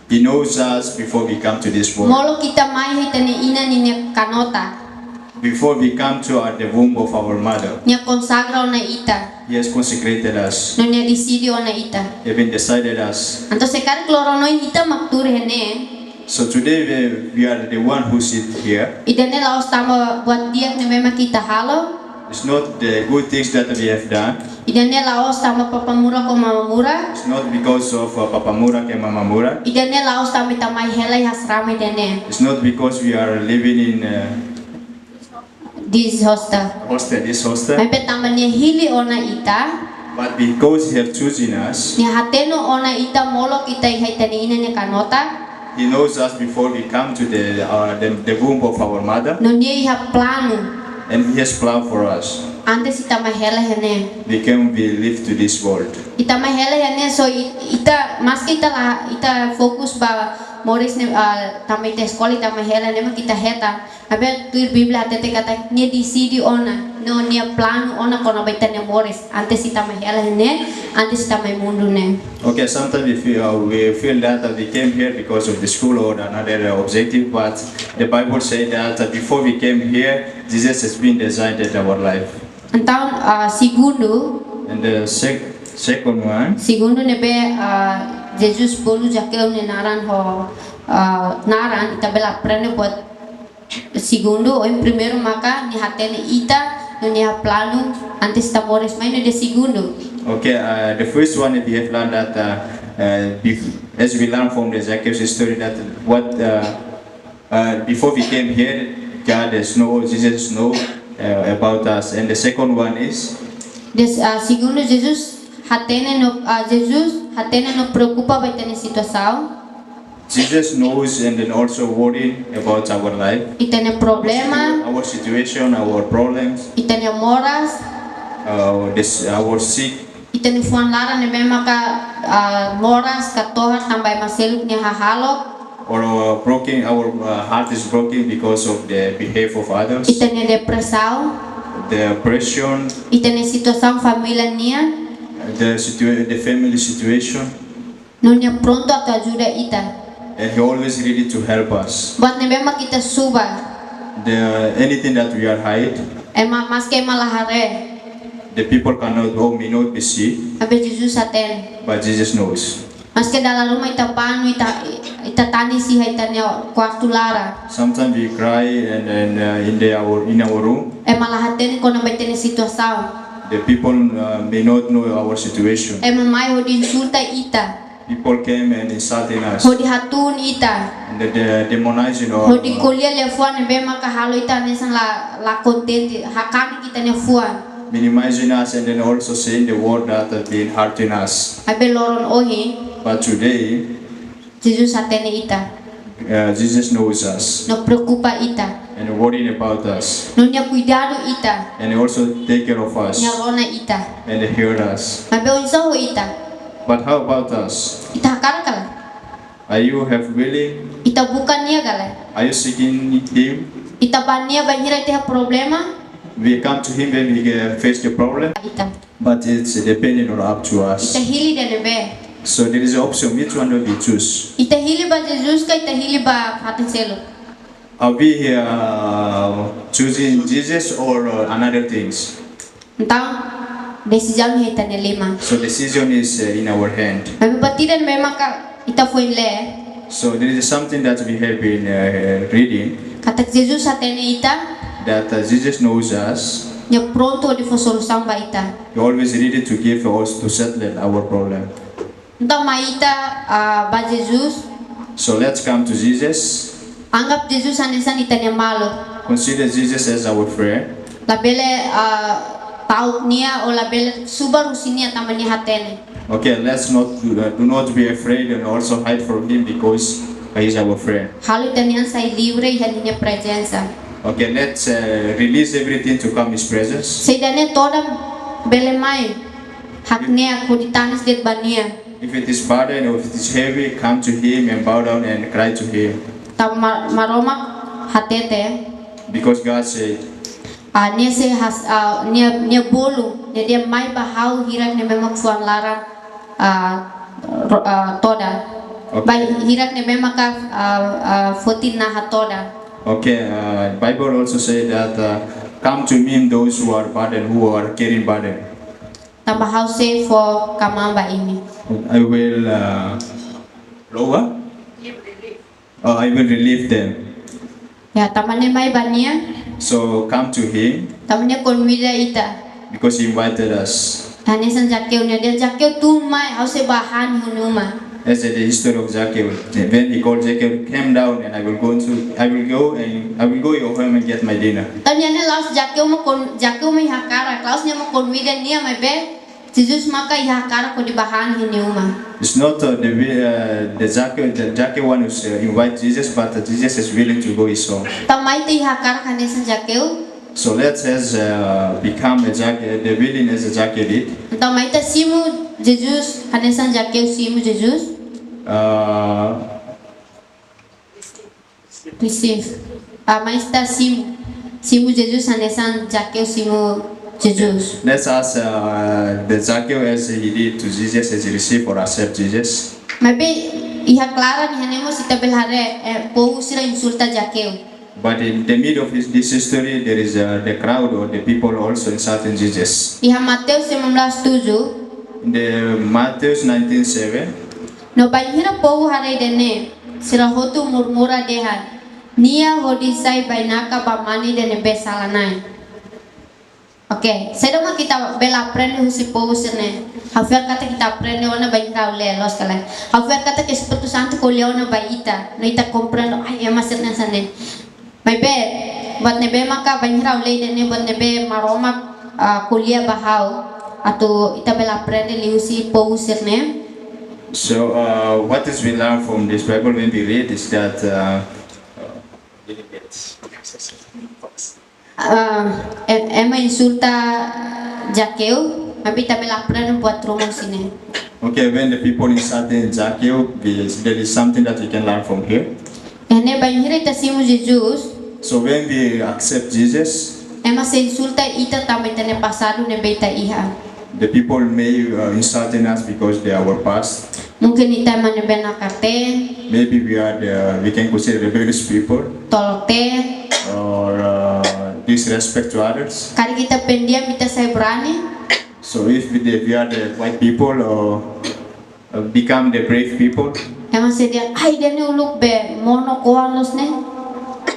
Speaker 2: he knows us before we come to this world.
Speaker 3: Molo kita mai hitene ina ni ne kanota.
Speaker 2: Before we come to the womb of our mother,
Speaker 3: Nya consagra ona ita.
Speaker 2: he has consecrated us,
Speaker 3: No nya decidio ona ita.
Speaker 2: he has been decided us.
Speaker 3: Anto sekarang klorono ita maktur hene.
Speaker 2: So today we are the one who sit here.
Speaker 3: Idane laos tama buat dia ne memang kita halo.
Speaker 2: It's not the good things that we have done.
Speaker 3: Idane laos tama papa mura ko mama mura.
Speaker 2: It's not because of Papa Mura and Mama Mura.
Speaker 3: Idane laos tama tamai helai hasrame dene.
Speaker 2: It's not because we are living in
Speaker 3: This hostel.
Speaker 2: this hostel,
Speaker 3: May petama niya hili ona ita.
Speaker 2: but because He has chosen us.
Speaker 3: Ni hateno ona ita molo kita ihaitani ina niya kanota.
Speaker 2: He knows us before we come to the womb of our mother,
Speaker 3: No niya iha plano.
Speaker 2: and He has planned for us.
Speaker 3: Antes ita mahela hene.
Speaker 2: We can be live to this world.
Speaker 3: Ita mahela hene so ita maski ita fokus ba moris ne tamay te sekolah ita mahela ne kita heta. Abe tu Biblia tete kata niya decidi ona. No niya plano ona kono baita ne moris. Antes ita mahela hene, antes ita may mundo ne.
Speaker 2: Okay, sometimes we feel that we came here because of the school or another objective, but the Bible says that before we came here, Jesus has been designed in our life.
Speaker 3: Antaon segundo
Speaker 2: And the second one,
Speaker 3: nebe Jesus bolu jakeu ne naran ho naran ita bela prende buat segundo o primeiro maka ni hatene ita no ni plano antes tamores mai no de segundo.
Speaker 2: okay, the first one we have learned that as we learn from the Zacchaeus story that before we came here, God has know, Jesus know about us. And the second one is
Speaker 3: Segundo Jesus hatene no preocupa vai ter situação
Speaker 2: Jesus knows and then also worried about our life,
Speaker 3: e tem problema
Speaker 2: our situation, our problems.
Speaker 3: e tem moras
Speaker 2: our sick.
Speaker 3: Ita ni fuan lara ne bema ka loras ka tohar tambay maseluk ni hahalok.
Speaker 2: Or our heart is broken because of the behavior of others,
Speaker 3: Ita ni depresao.
Speaker 2: the oppression,
Speaker 3: Ita ni situação familiar niya.
Speaker 2: the family situation,
Speaker 3: Nunya pronto ato ajuda ita.
Speaker 2: and He always ready to help us.
Speaker 3: Buat ne bema kita suba.
Speaker 2: Anything that we are hide,
Speaker 3: Mas kay malahare.
Speaker 2: the people may not be see,
Speaker 3: Abe Jesus aten.
Speaker 2: but Jesus knows.
Speaker 3: Mas ke dalam rumah ita panu ita tani si ita ni kwartu lara.
Speaker 2: Sometimes we cry and in our room,
Speaker 3: Malahaten ko na ba ita ni situação.
Speaker 2: the people may not know our situation.
Speaker 3: Mamay ho di insulta ita.
Speaker 2: People came and insulting us,
Speaker 3: Ho di hatun ita.
Speaker 2: and they demonizing
Speaker 3: Ho
Speaker 2: our.
Speaker 3: di kuliah le fuan be makahalo ita ni sang la content hakani kita ni fuan.
Speaker 2: Minimizing us and then also saying the word that have been hurting us.
Speaker 3: Abe loron ohi
Speaker 2: But today,
Speaker 3: Jesus atene ita.
Speaker 2: Jesus knows us
Speaker 3: No preocupa ita.
Speaker 2: and worrying about us,
Speaker 3: No niya cuidado ita.
Speaker 2: and also take care of us
Speaker 3: Niya rona ita.
Speaker 2: and hear us.
Speaker 3: Abe unsa ho ita.
Speaker 2: But how about us?
Speaker 3: Ita hakar kala.
Speaker 2: Are you have willing?
Speaker 3: Ita bukan niya gala.
Speaker 2: Are you seeking Him?
Speaker 3: Ita ba niya banhira ita problema.
Speaker 2: We come to Him when we face the problem,
Speaker 3: Ita.
Speaker 2: but it's depending on up to
Speaker 3: Ita
Speaker 2: us.
Speaker 3: hili dan be.
Speaker 2: So there is an option. Which one do we choose?
Speaker 3: Ita hili ba Jesus ka ita hili ba fatin selo.
Speaker 2: Are we choosing Jesus or another things?
Speaker 3: Então, decisão ni ita ni lima.
Speaker 2: So decision is in our hand.
Speaker 3: Abe batidan be maka ita foi le.
Speaker 2: So there is something that we have been reading,
Speaker 3: Kata Jesus atene ita.
Speaker 2: that Jesus knows us.
Speaker 3: Niya pronto di fo solução ba ita.
Speaker 2: He always ready to give us to settle our problem.
Speaker 3: Então maita ba Jesus.
Speaker 2: So let's come to Jesus.
Speaker 3: Anggap Jesus anisan ita ni malo.
Speaker 2: Consider Jesus as our friend.
Speaker 3: Labele taut niya o labele subaru sinia tamani hatene.
Speaker 2: Okay, let's not do not be afraid and also hide from Him because He is our friend.
Speaker 3: Halo ita niyan say libre ihali niya presença.
Speaker 2: Okay, let's release everything to come His presence.
Speaker 3: Saydane toda bele mai hak niya kuditanis det bania.
Speaker 2: If it is burden or if it is heavy, come to Him and bow down and cry to Him.
Speaker 3: Ta maromak hatete.
Speaker 2: Because God said,
Speaker 3: Niya se has niya bolu niya dia mai bahau hirak niya memang fuan larang toda.
Speaker 2: Okay.
Speaker 3: Bai hirak niya memang ka fotin na hatoda.
Speaker 2: okay, Bible also said that come to me those who are burdened, who are carrying burden.
Speaker 3: Tambah hause for kamamba ini.
Speaker 2: I will lower. I will relieve them.
Speaker 3: Ya tamannya mai bania,
Speaker 2: So come to Him
Speaker 3: tamannya konwida ita.
Speaker 2: because He invited us.
Speaker 3: Hanya san jakeu nya dia jakeu tu mai hause bahan hunuma.
Speaker 2: That's the history of Zacchaeus. When he called Zacchaeus, came down and I will go your home and get my dinner.
Speaker 3: Tanyanya laus jakeu ma hakara, lausnya ma konwida nia mai be. Jesus maka hakara ko di bahan hunuma.
Speaker 2: It's not the Zacchaeus one who invite Jesus, but Jesus is willing to go his own.
Speaker 3: Tamai ti hakara kanya san jakeu.
Speaker 2: So let us become the willing as Zacchaeus did.
Speaker 3: Tamai ta simu Jesus kanya san jakeu simu Jesus. Receive. Mais ta simu Jesus kanya san jakeu simu Jesus.
Speaker 2: Let's ask the Zacchaeus as he did to Jesus, as he received or accept Jesus.
Speaker 3: Maybe iha clara ni hanemos ita belhare pou sira insulta jakeu.
Speaker 2: But in the middle of this history, there is the crowd or the people also insulting Jesus.
Speaker 3: Iha Mateus 19:7
Speaker 2: In the Matthew 19:7,
Speaker 3: no banhira pou hare dene sira hotu murmura dehan. Nia hodisai bainaka pamani dene besalanai. Okay, saya dong kita bela aprende husi pou sirne. Hafer kata kita aprende ona banhira ule los kala. Hafer kata ke Espiritu Santo ko leona baita. No ita comprendo ay masirne sane. May be, buat nebe maka banhira ule dene buat nebe maroma kuliah bahau atau ita bela aprende lihusi pou sirne.
Speaker 2: so what is we learn from this Bible when we read is that
Speaker 3: Ema insulta Zakeu, mabi tabe lapran buat rumah sini.
Speaker 2: Okay, when the people insulted Zacchaeus, there is something that we can learn from here.
Speaker 3: Ene banhira ita simu Jesus,
Speaker 2: So when we accept Jesus,
Speaker 3: ema se insulta ita tabe tene pasado ne beta iha.
Speaker 2: the people may insult us because they are our past.
Speaker 3: Mungkin ita mane bena kate,
Speaker 2: Maybe we can consider rebellious people
Speaker 3: tolokte,
Speaker 2: or disrespect to others.
Speaker 3: kali kita pendiam ita saya berani.
Speaker 2: So if we are the white people or become the brave people,
Speaker 3: Ema se dia, ai dia ne uluk be mono koalos ne.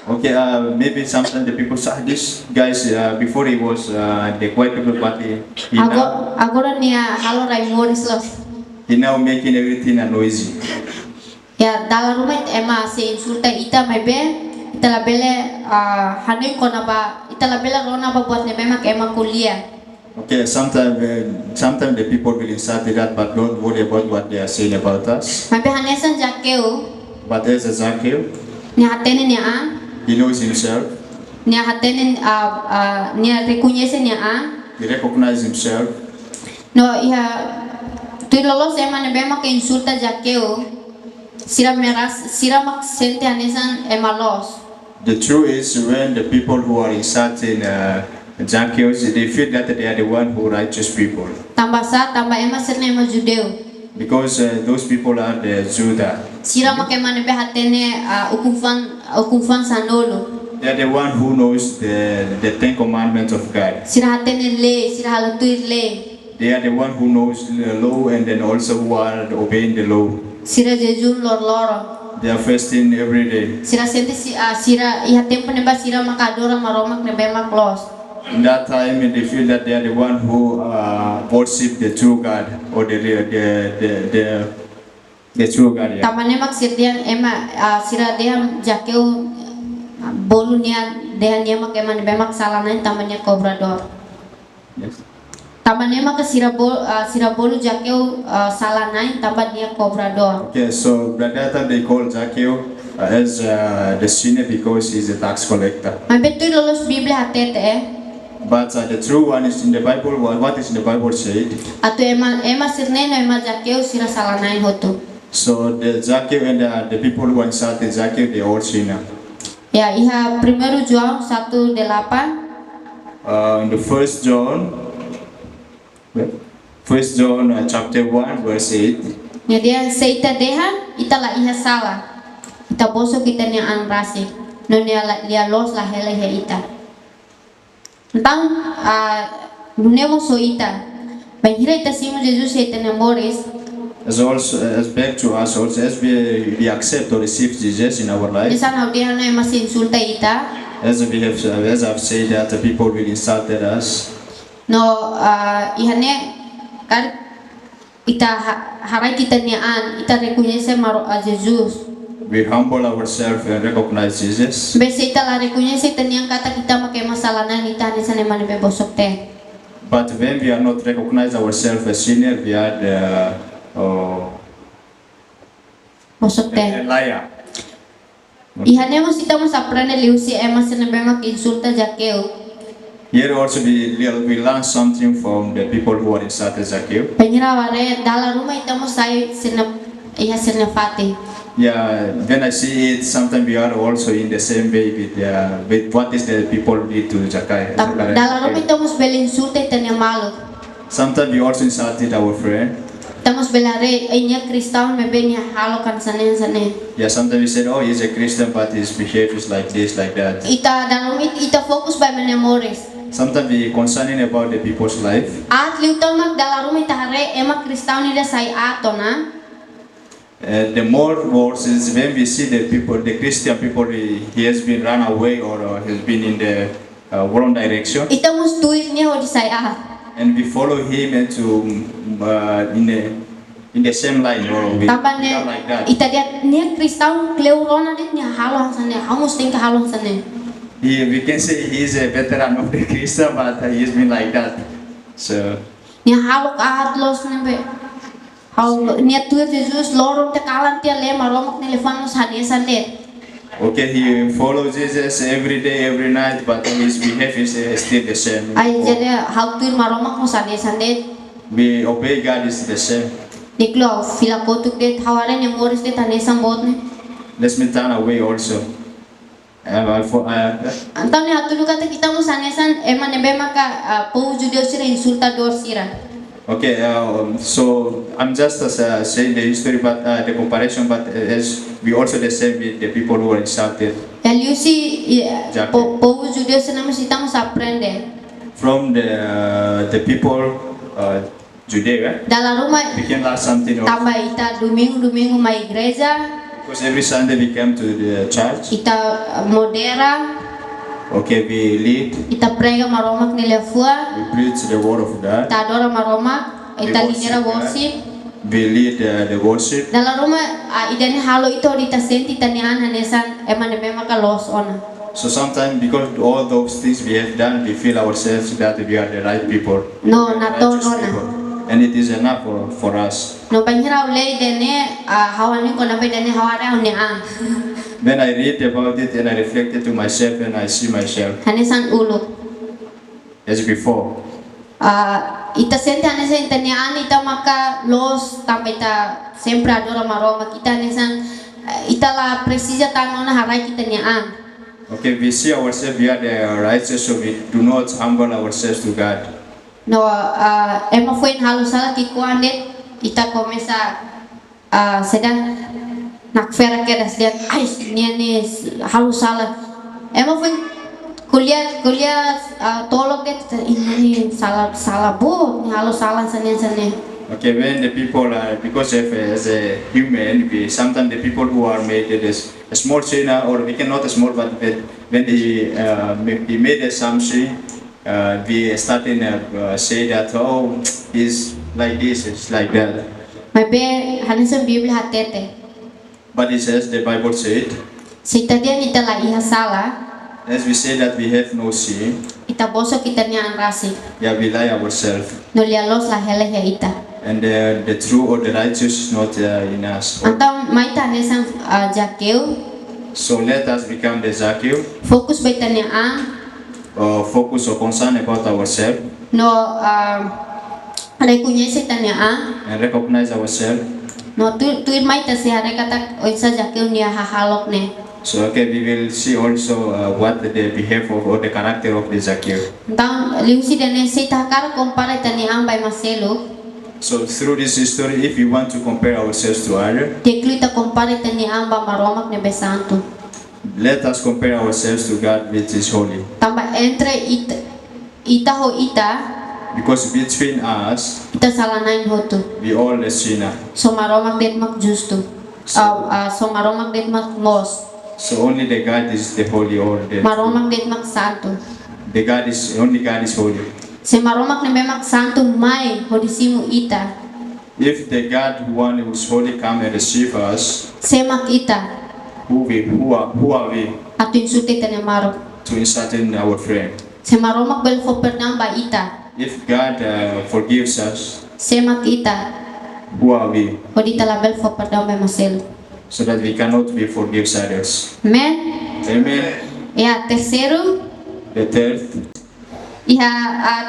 Speaker 2: okay, maybe sometimes the people saw this guys before he was the white people, but
Speaker 3: Agora nia halo rai moris los.
Speaker 2: he now making everything noisy.
Speaker 3: Ya dalam rumah ema se insulta ita mebe, ita labele hanui kona ba, ita labele rona ba buat ne memak ema kuliah.
Speaker 2: Okay, sometimes the people will insult that, but don't worry about what they are saying about us.
Speaker 3: Mebe hanesan Zakeu,
Speaker 2: But as a Zacchaeus,
Speaker 3: ni hatene ni a,
Speaker 2: he knows himself,
Speaker 3: ni hatene ni reconhece ni a.
Speaker 2: he recognizes himself.
Speaker 3: No iha, tu lolos ema ne memak insulta Zakeu, sira mak sente hanesan ema los.
Speaker 2: The truth is, when the people who are insulting Zacchaeus, they feel that they are the one who righteous people.
Speaker 3: Tambah sa, tambah ema sirna ema Judeu.
Speaker 2: Because those people are the Judah.
Speaker 3: Sira mak ema ne be hatene ukufan sanolo.
Speaker 2: They are the one who knows the Ten Commandments of God.
Speaker 3: Sira hatene le, sira halutuir le.
Speaker 2: They are the one who knows the law and then also who are obeying the law.
Speaker 3: Sira jejun lor.
Speaker 2: They are fasting every day.
Speaker 3: Sira senti sira iha tempo neba sira makadora maromak nebe maklos.
Speaker 2: In that time, they feel that they are the one who worship the true God or the true God. Yeah.
Speaker 3: Tamane mak sirdian ema sira deha Zakeu bolu nia deha nia mak ema nebe mak salanain tamanya cobrador.
Speaker 2: Yes.
Speaker 3: Tamane mak sira bolu Zakeu salanain tambah nia cobrador.
Speaker 2: Okay, so at that time they call Zacchaeus as the sinner because he's a tax collector.
Speaker 3: Mabe tu lolos Biblia hatete
Speaker 2: But the true one is in the Bible. What is in the Bible said?
Speaker 3: atu ema sirne no ema Zakeu sira salanain hotu.
Speaker 2: So the Zacchaeus and the people who insulted Zacchaeus, they are all sinner.
Speaker 3: Ya iha primero João 1:8.
Speaker 2: In the First John chapter 1 verse 8.
Speaker 3: Ya dia seita deha itala iha sala. Ita boso kita ni anrasi. No lia los la hele he ita. Então, dunemo so ita. Banhira ita simo Jesus ita nemores.
Speaker 2: As back to us also, as we accept or receive Jesus in our life,
Speaker 3: Isan hau dia na mas insulta ita.
Speaker 2: as I've said that the people will insult us.
Speaker 3: No ihane kar ita harai kita niaan ita reconhece maro a Jesus.
Speaker 2: We humble ourselves and recognize Jesus.
Speaker 3: Bese ita la reconhece ita niang kata kita make masalah na ita ni sana man be bosok te.
Speaker 2: But when we are not recognize ourselves as sinner, we are
Speaker 3: Bosok te.
Speaker 2: a liar.
Speaker 3: Ihane mo sita mo sa prane liusi ema sana be mak insulta Zakeu.
Speaker 2: Here also we learn something from the people who are insulted Zacchaeus.
Speaker 3: Pengira ware dala rumah ita mo sai sina iha sina fati.
Speaker 2: Yeah, when I see it, sometimes we are also in the same way with what is the people did to Zacchaeus.
Speaker 3: Dala rumah ita mo bela insulta ita ni malo.
Speaker 2: Sometimes we also insulted our friend.
Speaker 3: Ita mo bela re inya Kristau me be ni halo kan sane.
Speaker 2: Yeah, sometimes we said, oh, he's a Christian, but his behavior is like this, like that.
Speaker 3: Ita dala rumah ita fokus by menemores.
Speaker 2: Sometimes we concerning about the people's life.
Speaker 3: At liutan mag dala rumah ita hare ema Kristau ni da sai ato na.
Speaker 2: The more worse is when we see the people, the Christian people, he has been run away or has been in the wrong direction,
Speaker 3: Ita mo tuis niya ho di sai at.
Speaker 2: and we follow him into in the same line or we
Speaker 3: Tapan
Speaker 2: become like that.
Speaker 3: ita dia niya Kristau kleurona dit niya halo sane. Hamos ting ka halo sane.
Speaker 2: We can say he is a veteran of the Christian, but he has been like that. So
Speaker 3: Niya halo ka at los nembe. Hau niya tuis Jesus lorong te kalan tia le maromak ni lefanos hania sandet.
Speaker 2: Okay, he follows Jesus every day, every night, but his behavior is still the same.
Speaker 3: Ay jadi how tuir maromak mo sande
Speaker 2: We obey God is the same.
Speaker 3: niklo fila kotuk det hawaren yang moris det tanesang bot ne.
Speaker 2: Let's me turn away also.
Speaker 3: Antam ni hatulu kata kita mo sanesan eman nebe maka pou judio sira insulta dor sira.
Speaker 2: Okay, so I'm just saying the history, but the comparison, but as we also the same with the people who were insulted.
Speaker 3: Eliusi
Speaker 2: Jacques.
Speaker 3: pou judio sira mo sita mo aprende.
Speaker 2: From the people, Judea,
Speaker 3: Dalam rumah
Speaker 2: we can learn something else.
Speaker 3: tambah ita domingo mai igreja,
Speaker 2: Because every Sunday we come to the church.
Speaker 3: ita modera,
Speaker 2: Okay, we lead,
Speaker 3: ita prega maromak nilefua,
Speaker 2: we preach the word of God.
Speaker 3: ita adora maromak, ita linera worship.
Speaker 2: We lead the worship.
Speaker 3: Dalam rumah idane halo itu ita senti tanian hanesan eman emang los ona.
Speaker 2: So sometimes because all those things we have done, we feel ourselves that we are the right people.
Speaker 3: No, nato
Speaker 2: Righteous
Speaker 3: nona.
Speaker 2: people. And it is enough for us.
Speaker 3: No panjira ulei dene hawani ko nabe dene hawara ne ang.
Speaker 2: When I read about it and I reflected to myself and I see myself
Speaker 3: Hanesan uluk.
Speaker 2: as before.
Speaker 3: Ita senti hanesan tanian ita maka los tambah ita sempre adora maromak ita hanesan ita la precisa tanona harai kita ne ang.
Speaker 2: Okay, we see ourselves, we are the righteous, so we do not humble ourselves to God.
Speaker 3: No, ema foi halo sala ki kuandet ita komesa sedang nak fera ke das dia ai ni halo sala ema foi kuliah tolok det ini salah bo ni halo sala sane.
Speaker 2: Okay, when the people are, because of as a human, we sometimes the people who are made as a small sinner, or we cannot a small, but when he made some sin, we starting say that he's like this, it's like that.
Speaker 3: Mai be hanesan Biblia hatete.
Speaker 2: But it says the Bible said,
Speaker 3: Sita dia ita la iha sala
Speaker 2: as we say that we have no sin,
Speaker 3: ita boso kita ni ang rasi.
Speaker 2: yeah, we lie ourselves,
Speaker 3: No lialos la hele he ita.
Speaker 2: and the true or the righteous is not in us.
Speaker 3: Antam mai ta hanesan jakeu
Speaker 2: So let us become the Zacchaeus,
Speaker 3: fokus baita ni ang
Speaker 2: focus or concern about ourselves
Speaker 3: no reconhece tanya
Speaker 2: and recognize ourselves.
Speaker 3: no tu mai ta se hare kata oisa jakeu nia hahalok ne.
Speaker 2: So okay, we will see also what the behavior or the character of the Zacchaeus.
Speaker 3: Então liusi dene se ta kar compara tanya ang bai maselu
Speaker 2: So through this history, if we want to compare ourselves to others,
Speaker 3: teklu ta compara tanya ang ba maromak ne besanto.
Speaker 2: let us compare ourselves to God, which is holy.
Speaker 3: Tambah entre ita ho ita
Speaker 2: Because between us,
Speaker 3: ita salanain hotu.
Speaker 2: we all a sinner.
Speaker 3: So maromak det mak justu. So maromak det mak mos.
Speaker 2: So only the God is the holy or the
Speaker 3: Maromak det mak santo.
Speaker 2: only God is holy.
Speaker 3: Se maromak ne mak santo mai hodisimu ita.
Speaker 2: If the God one who is holy come and receive us,
Speaker 3: Semak ita
Speaker 2: who are we
Speaker 3: atu insulte tanya marok.
Speaker 2: to insult in our friend?
Speaker 3: Se maromak bel fo pernam ba ita.
Speaker 2: If God forgives us,
Speaker 3: Semak ita
Speaker 2: who are we?
Speaker 3: hodita la bel fo pernam ba masel.
Speaker 2: So that we cannot be forgive others.
Speaker 3: Men
Speaker 2: Amen.
Speaker 3: ya terceiro
Speaker 2: The third,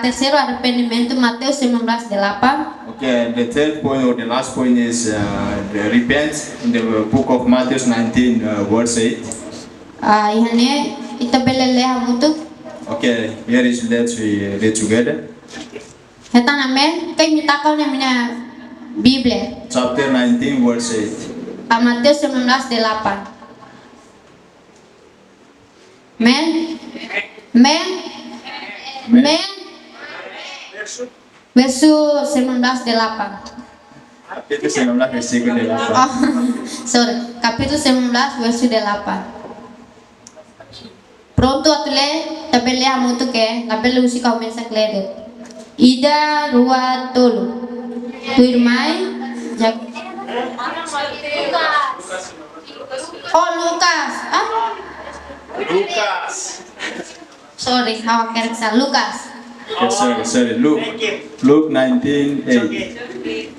Speaker 3: terceiro arrependimento Mateus 19:8.
Speaker 2: okay, the third point or the last point is the repent in the book of Matthew 19, verse 8.
Speaker 3: Ihane ita belele hamutu.
Speaker 2: Okay, here is let's we read together.
Speaker 3: Heta name kay mitakaw na mina Biblia.
Speaker 2: Chapter 19, verse 8.
Speaker 3: Mateus 19:8. Men. Verso 19:8.
Speaker 2: Capítulo 19, versículo 8.
Speaker 3: Oh, sorry, capítulo 19, verso 8. Pronto a ler, tabele amutu ke, tabele usi kau mensak lede. Ida rua tolu. Tu irmai, jak. Oh Lukas,
Speaker 4: Lucas.
Speaker 3: sorry, hawa keriksa Lukas.
Speaker 2: Okay, sorry, Luke 19, 8.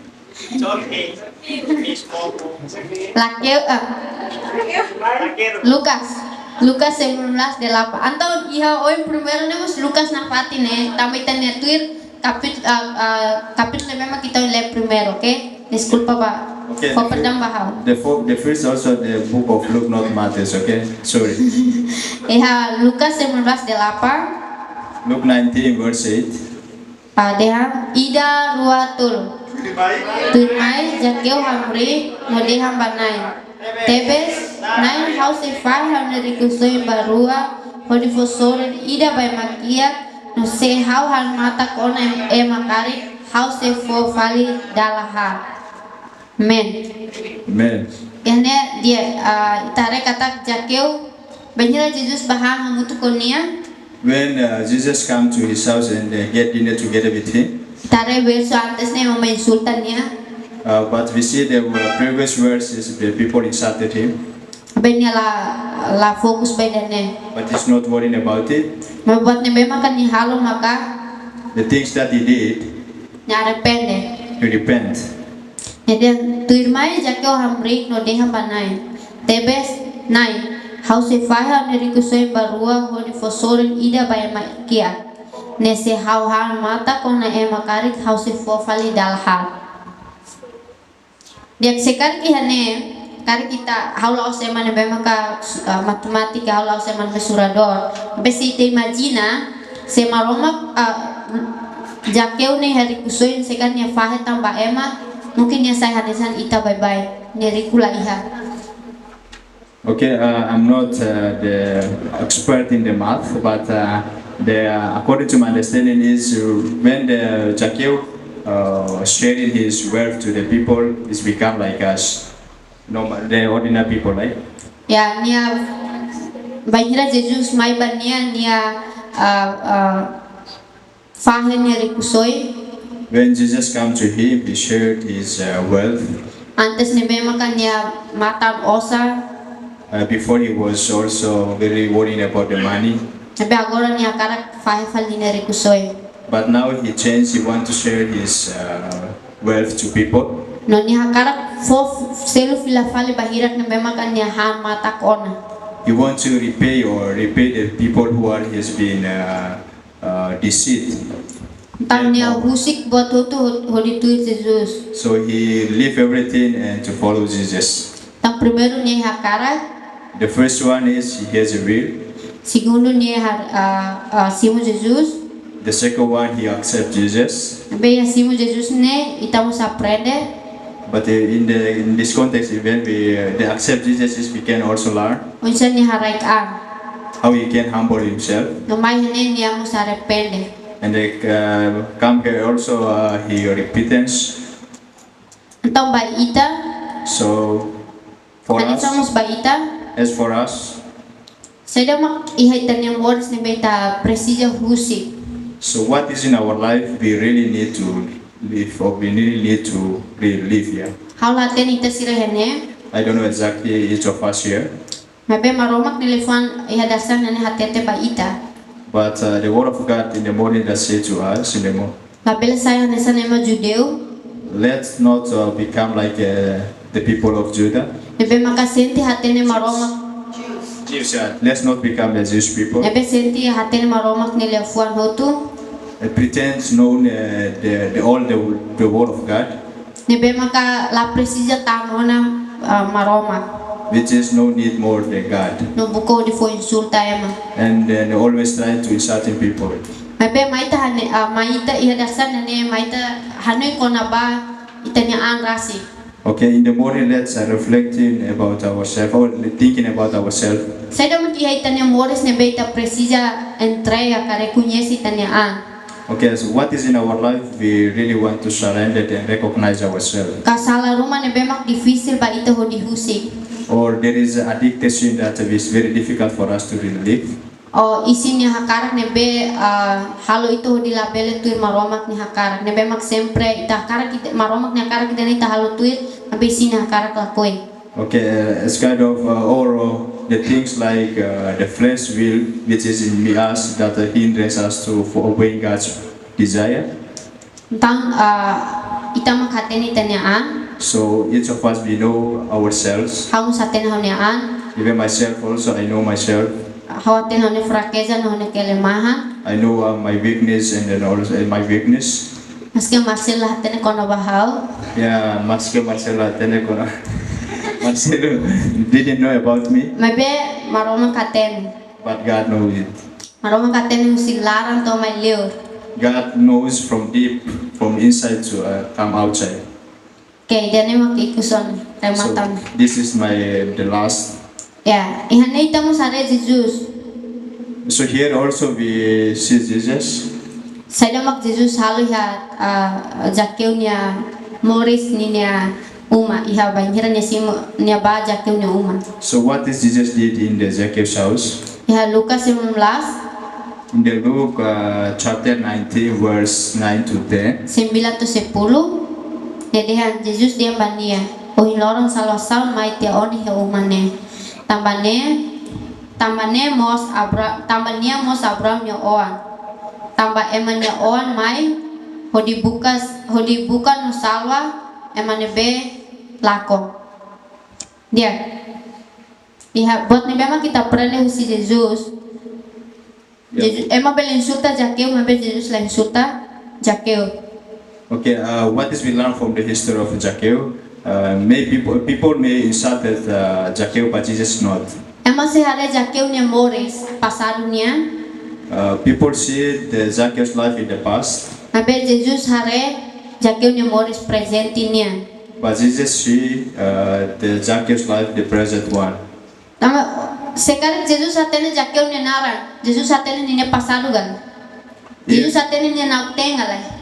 Speaker 3: Lakeu Lukas 19:8. Antau iha oi primero nemos Lukas nafatin tamay tanya tuir kapitulo memang kita le primero, okay? Disculpa ba.
Speaker 2: Okay.
Speaker 3: Ko perdambahan.
Speaker 2: The first also the book of Luke, not Matthew, okay? Sorry.
Speaker 3: Iha Lukas 19:8.
Speaker 2: Luke 19 verse 8.
Speaker 3: Deha ida ruatul. Turmai jakeu hamri modeham banai. Tebes nine house five rikusoi barua hodifosoren ida by makia no se how hal mata kona makari house fo fali dalaha. Men.
Speaker 2: Amen.
Speaker 3: Yahne dia itare kata jakeu benjela Jesus bahang hamutu konia.
Speaker 2: When Jesus come to his house and get dinner together with him,
Speaker 3: Tare verso antes ne mama insultannya.
Speaker 2: but we see the previous verses, the people insulted him,
Speaker 3: Benya la fokus bedane.
Speaker 2: but he's not worrying about it.
Speaker 3: Membuat nebe makan ni halo maka
Speaker 2: The things that he did,
Speaker 3: nyare pende.
Speaker 2: he repent.
Speaker 3: Jadi tuirmai jakeo hamrik no deha banai. Tebes nai hause faha neri kusoi barua hodi fosoren ida bay makia. Nese hau hal mata kona makarik hause fo fali dalhal. Dia sekali hane kari kita haula seman be maka matematika haula seman be surador. Besi te imagina se maroma jakeu ne hari kusoin sekan ya fahe tamba ema mungkin ya saya hadisan ita bye bye neri kula iha.
Speaker 2: Okay, I'm not the expert in the math, but according to my understanding is when the Jakeu sharing his wealth to the people, it's become like us, normal, the ordinary people, right?
Speaker 3: Ya nia banhira Jesus mai bania nia fahe neri kusoi
Speaker 2: When Jesus came to him, he shared his wealth.
Speaker 3: antes nebe makan nia matan osa.
Speaker 2: Before he was also very worried about the money,
Speaker 3: Tapi agora nia karak fahe fali neri kusoi.
Speaker 2: but now he changed. He want to share his wealth to people.
Speaker 3: No ni hakarak fo selu fila fali bahirak na memang kan ni han mata kona.
Speaker 2: He want to repay the people who are has been deceived.
Speaker 3: Tang ni husik buat tu hodi tuir Jesus.
Speaker 2: So he leave everything and to follow Jesus.
Speaker 3: Tang primero ni hakarak,
Speaker 2: The first one is he has a will.
Speaker 3: segundo ni simo Jesus.
Speaker 2: The second one he accept Jesus.
Speaker 3: Be ya simo Jesus ne itamos aprende.
Speaker 2: But in this context, when they accept Jesus, we can also learn
Speaker 3: Unsa ni haraik
Speaker 2: how he can humble himself.
Speaker 3: no mai ne ni amos arrepende.
Speaker 2: And they come here also he repentance.
Speaker 3: Então ba ita,
Speaker 2: So for
Speaker 3: ani
Speaker 2: us,
Speaker 3: somos ba ita.
Speaker 2: as for us,
Speaker 3: Saya mak ihai tanya words ni beta precisa husik.
Speaker 2: so what is in our life we really need to live, or we really need to really live here.
Speaker 3: Hau laten ita sirahene.
Speaker 2: I don't know exactly each of us here,
Speaker 3: Mabe maromak nelefon iha dasan nane hatete ba ita.
Speaker 2: but the word of God in the morning that say to us in the morning,
Speaker 3: Label saya nesa nema judeu.
Speaker 2: let's not become like the people of Judah.
Speaker 3: Nebe makasenti hatene maromak.
Speaker 2: Jews, let's not become the Jewish people.
Speaker 3: Nebe senti hatene maromak nelefuan hotu.
Speaker 2: Pretend know the word of God,
Speaker 3: Nebe maka la precisa tamona maromak.
Speaker 2: which is no need more than God,
Speaker 3: No buko di fo insulta ema.
Speaker 2: and then always try to insulting people.
Speaker 3: Mabe maita hane maita iha dasan nane maita hane kona ba itanya an rasi.
Speaker 2: Okay, in the morning let's reflecting about ourselves or thinking about ourselves.
Speaker 3: Saya dah mati iha itanya mores nebe ita precisa entrega kare kunyesi itanya an.
Speaker 2: Okay, so what is in our life we really want to surrender and recognize ourselves.
Speaker 3: Kasala rumah nebe mak difícil ba ita ho dihusik.
Speaker 2: Or there is addiction that is very difficult for us to really live.
Speaker 3: O isinya hakarak nebe halo itu di label tuir maromak ni hakarak nebe mak sempre ita hakarak kita maromak ni hakarak kita ni ita halo tuir nebe isinya hakarak lakoi.
Speaker 2: Okay, it's kind of or the things like the flesh will, which is in us, that hinders us to for obeying God's desire.
Speaker 3: Tentang ita makateni tanyaan,
Speaker 2: So each of us, we know ourselves.
Speaker 3: haun saten honiaan,
Speaker 2: Even myself also, I know myself.
Speaker 3: hawatin hone fraqueza no hone kelemahan,
Speaker 2: I know my weakness and then also my weakness.
Speaker 3: meski Marcelo hatene kono bahau,
Speaker 2: Yeah, Marcelo Marcelo didn't know about me,
Speaker 3: mabe maroma katen,
Speaker 2: but God knows it.
Speaker 3: maroma katen usilaran to may liur.
Speaker 2: God knows from deep, from inside to come outside.
Speaker 3: Okay, dani makikuson
Speaker 2: So
Speaker 3: rematam.
Speaker 2: this is the last.
Speaker 3: Ya, ihane ita mo sare Jesus.
Speaker 2: So here also we see Jesus.
Speaker 3: Saya mak Jesus halu ya jakeu nya Morris ni nya uma iha banhira nya simo nya ba jakeu nya uma.
Speaker 2: So what is Jesus did in the Zacchaeus house?
Speaker 3: Iha Lukas 19
Speaker 2: In the Luke chapter 19 verse 9 to 10.
Speaker 3: 9 to 10. Nedehan Jesus dia bania. O hilorong salosal mai te oni he umane. Tambane mos Abraham nya oan. Tamba emane oan mai hodi buka no salwa emane be lako. Dia. Iha buat ni memang kita perlu si Jesus. Jesus ema bel insulta Zakeu, mabe Jesus la insulta Zakeu.
Speaker 2: Okay, what is we learn from the history of Zacchaeus? May people may insult Zacchaeus, but Jesus not.
Speaker 3: Ema se hare Zakeu nya Morris pasadunya,
Speaker 2: People see the Zacchaeus life in the past,
Speaker 3: mabe Jesus hare Zakeu nya Morris presentinya.
Speaker 2: but Jesus see the Zacchaeus life, the present one.
Speaker 3: Tama sekarang Jesus atene Zakeu nya naran, Jesus atene ni pasadu gan. Jesus atene ni nautengale.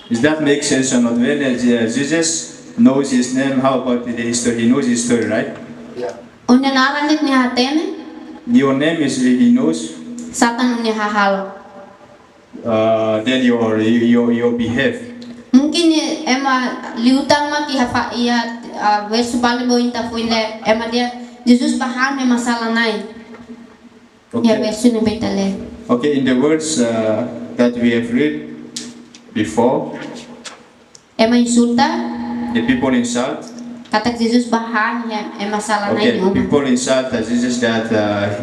Speaker 2: Does that make sense or not? When Jesus knows his name, how about the history? He knows his story, right?
Speaker 3: Unya naran ni atene,
Speaker 2: Your name is he knows.
Speaker 3: Satan unya hahalo.
Speaker 2: Then your behave.
Speaker 3: Mungkin ema liutang mak iha ia versu balik bo inta fuile ema dia Jesus paham masalah nai. Ya
Speaker 2: Okay.
Speaker 3: versu ni betale.
Speaker 2: Okay. In the words that we have read before,
Speaker 3: Ema insulta
Speaker 2: the people insult.
Speaker 3: kata Jesus bahan ya masalah
Speaker 2: Okay.
Speaker 3: nai ni
Speaker 2: People insult Jesus that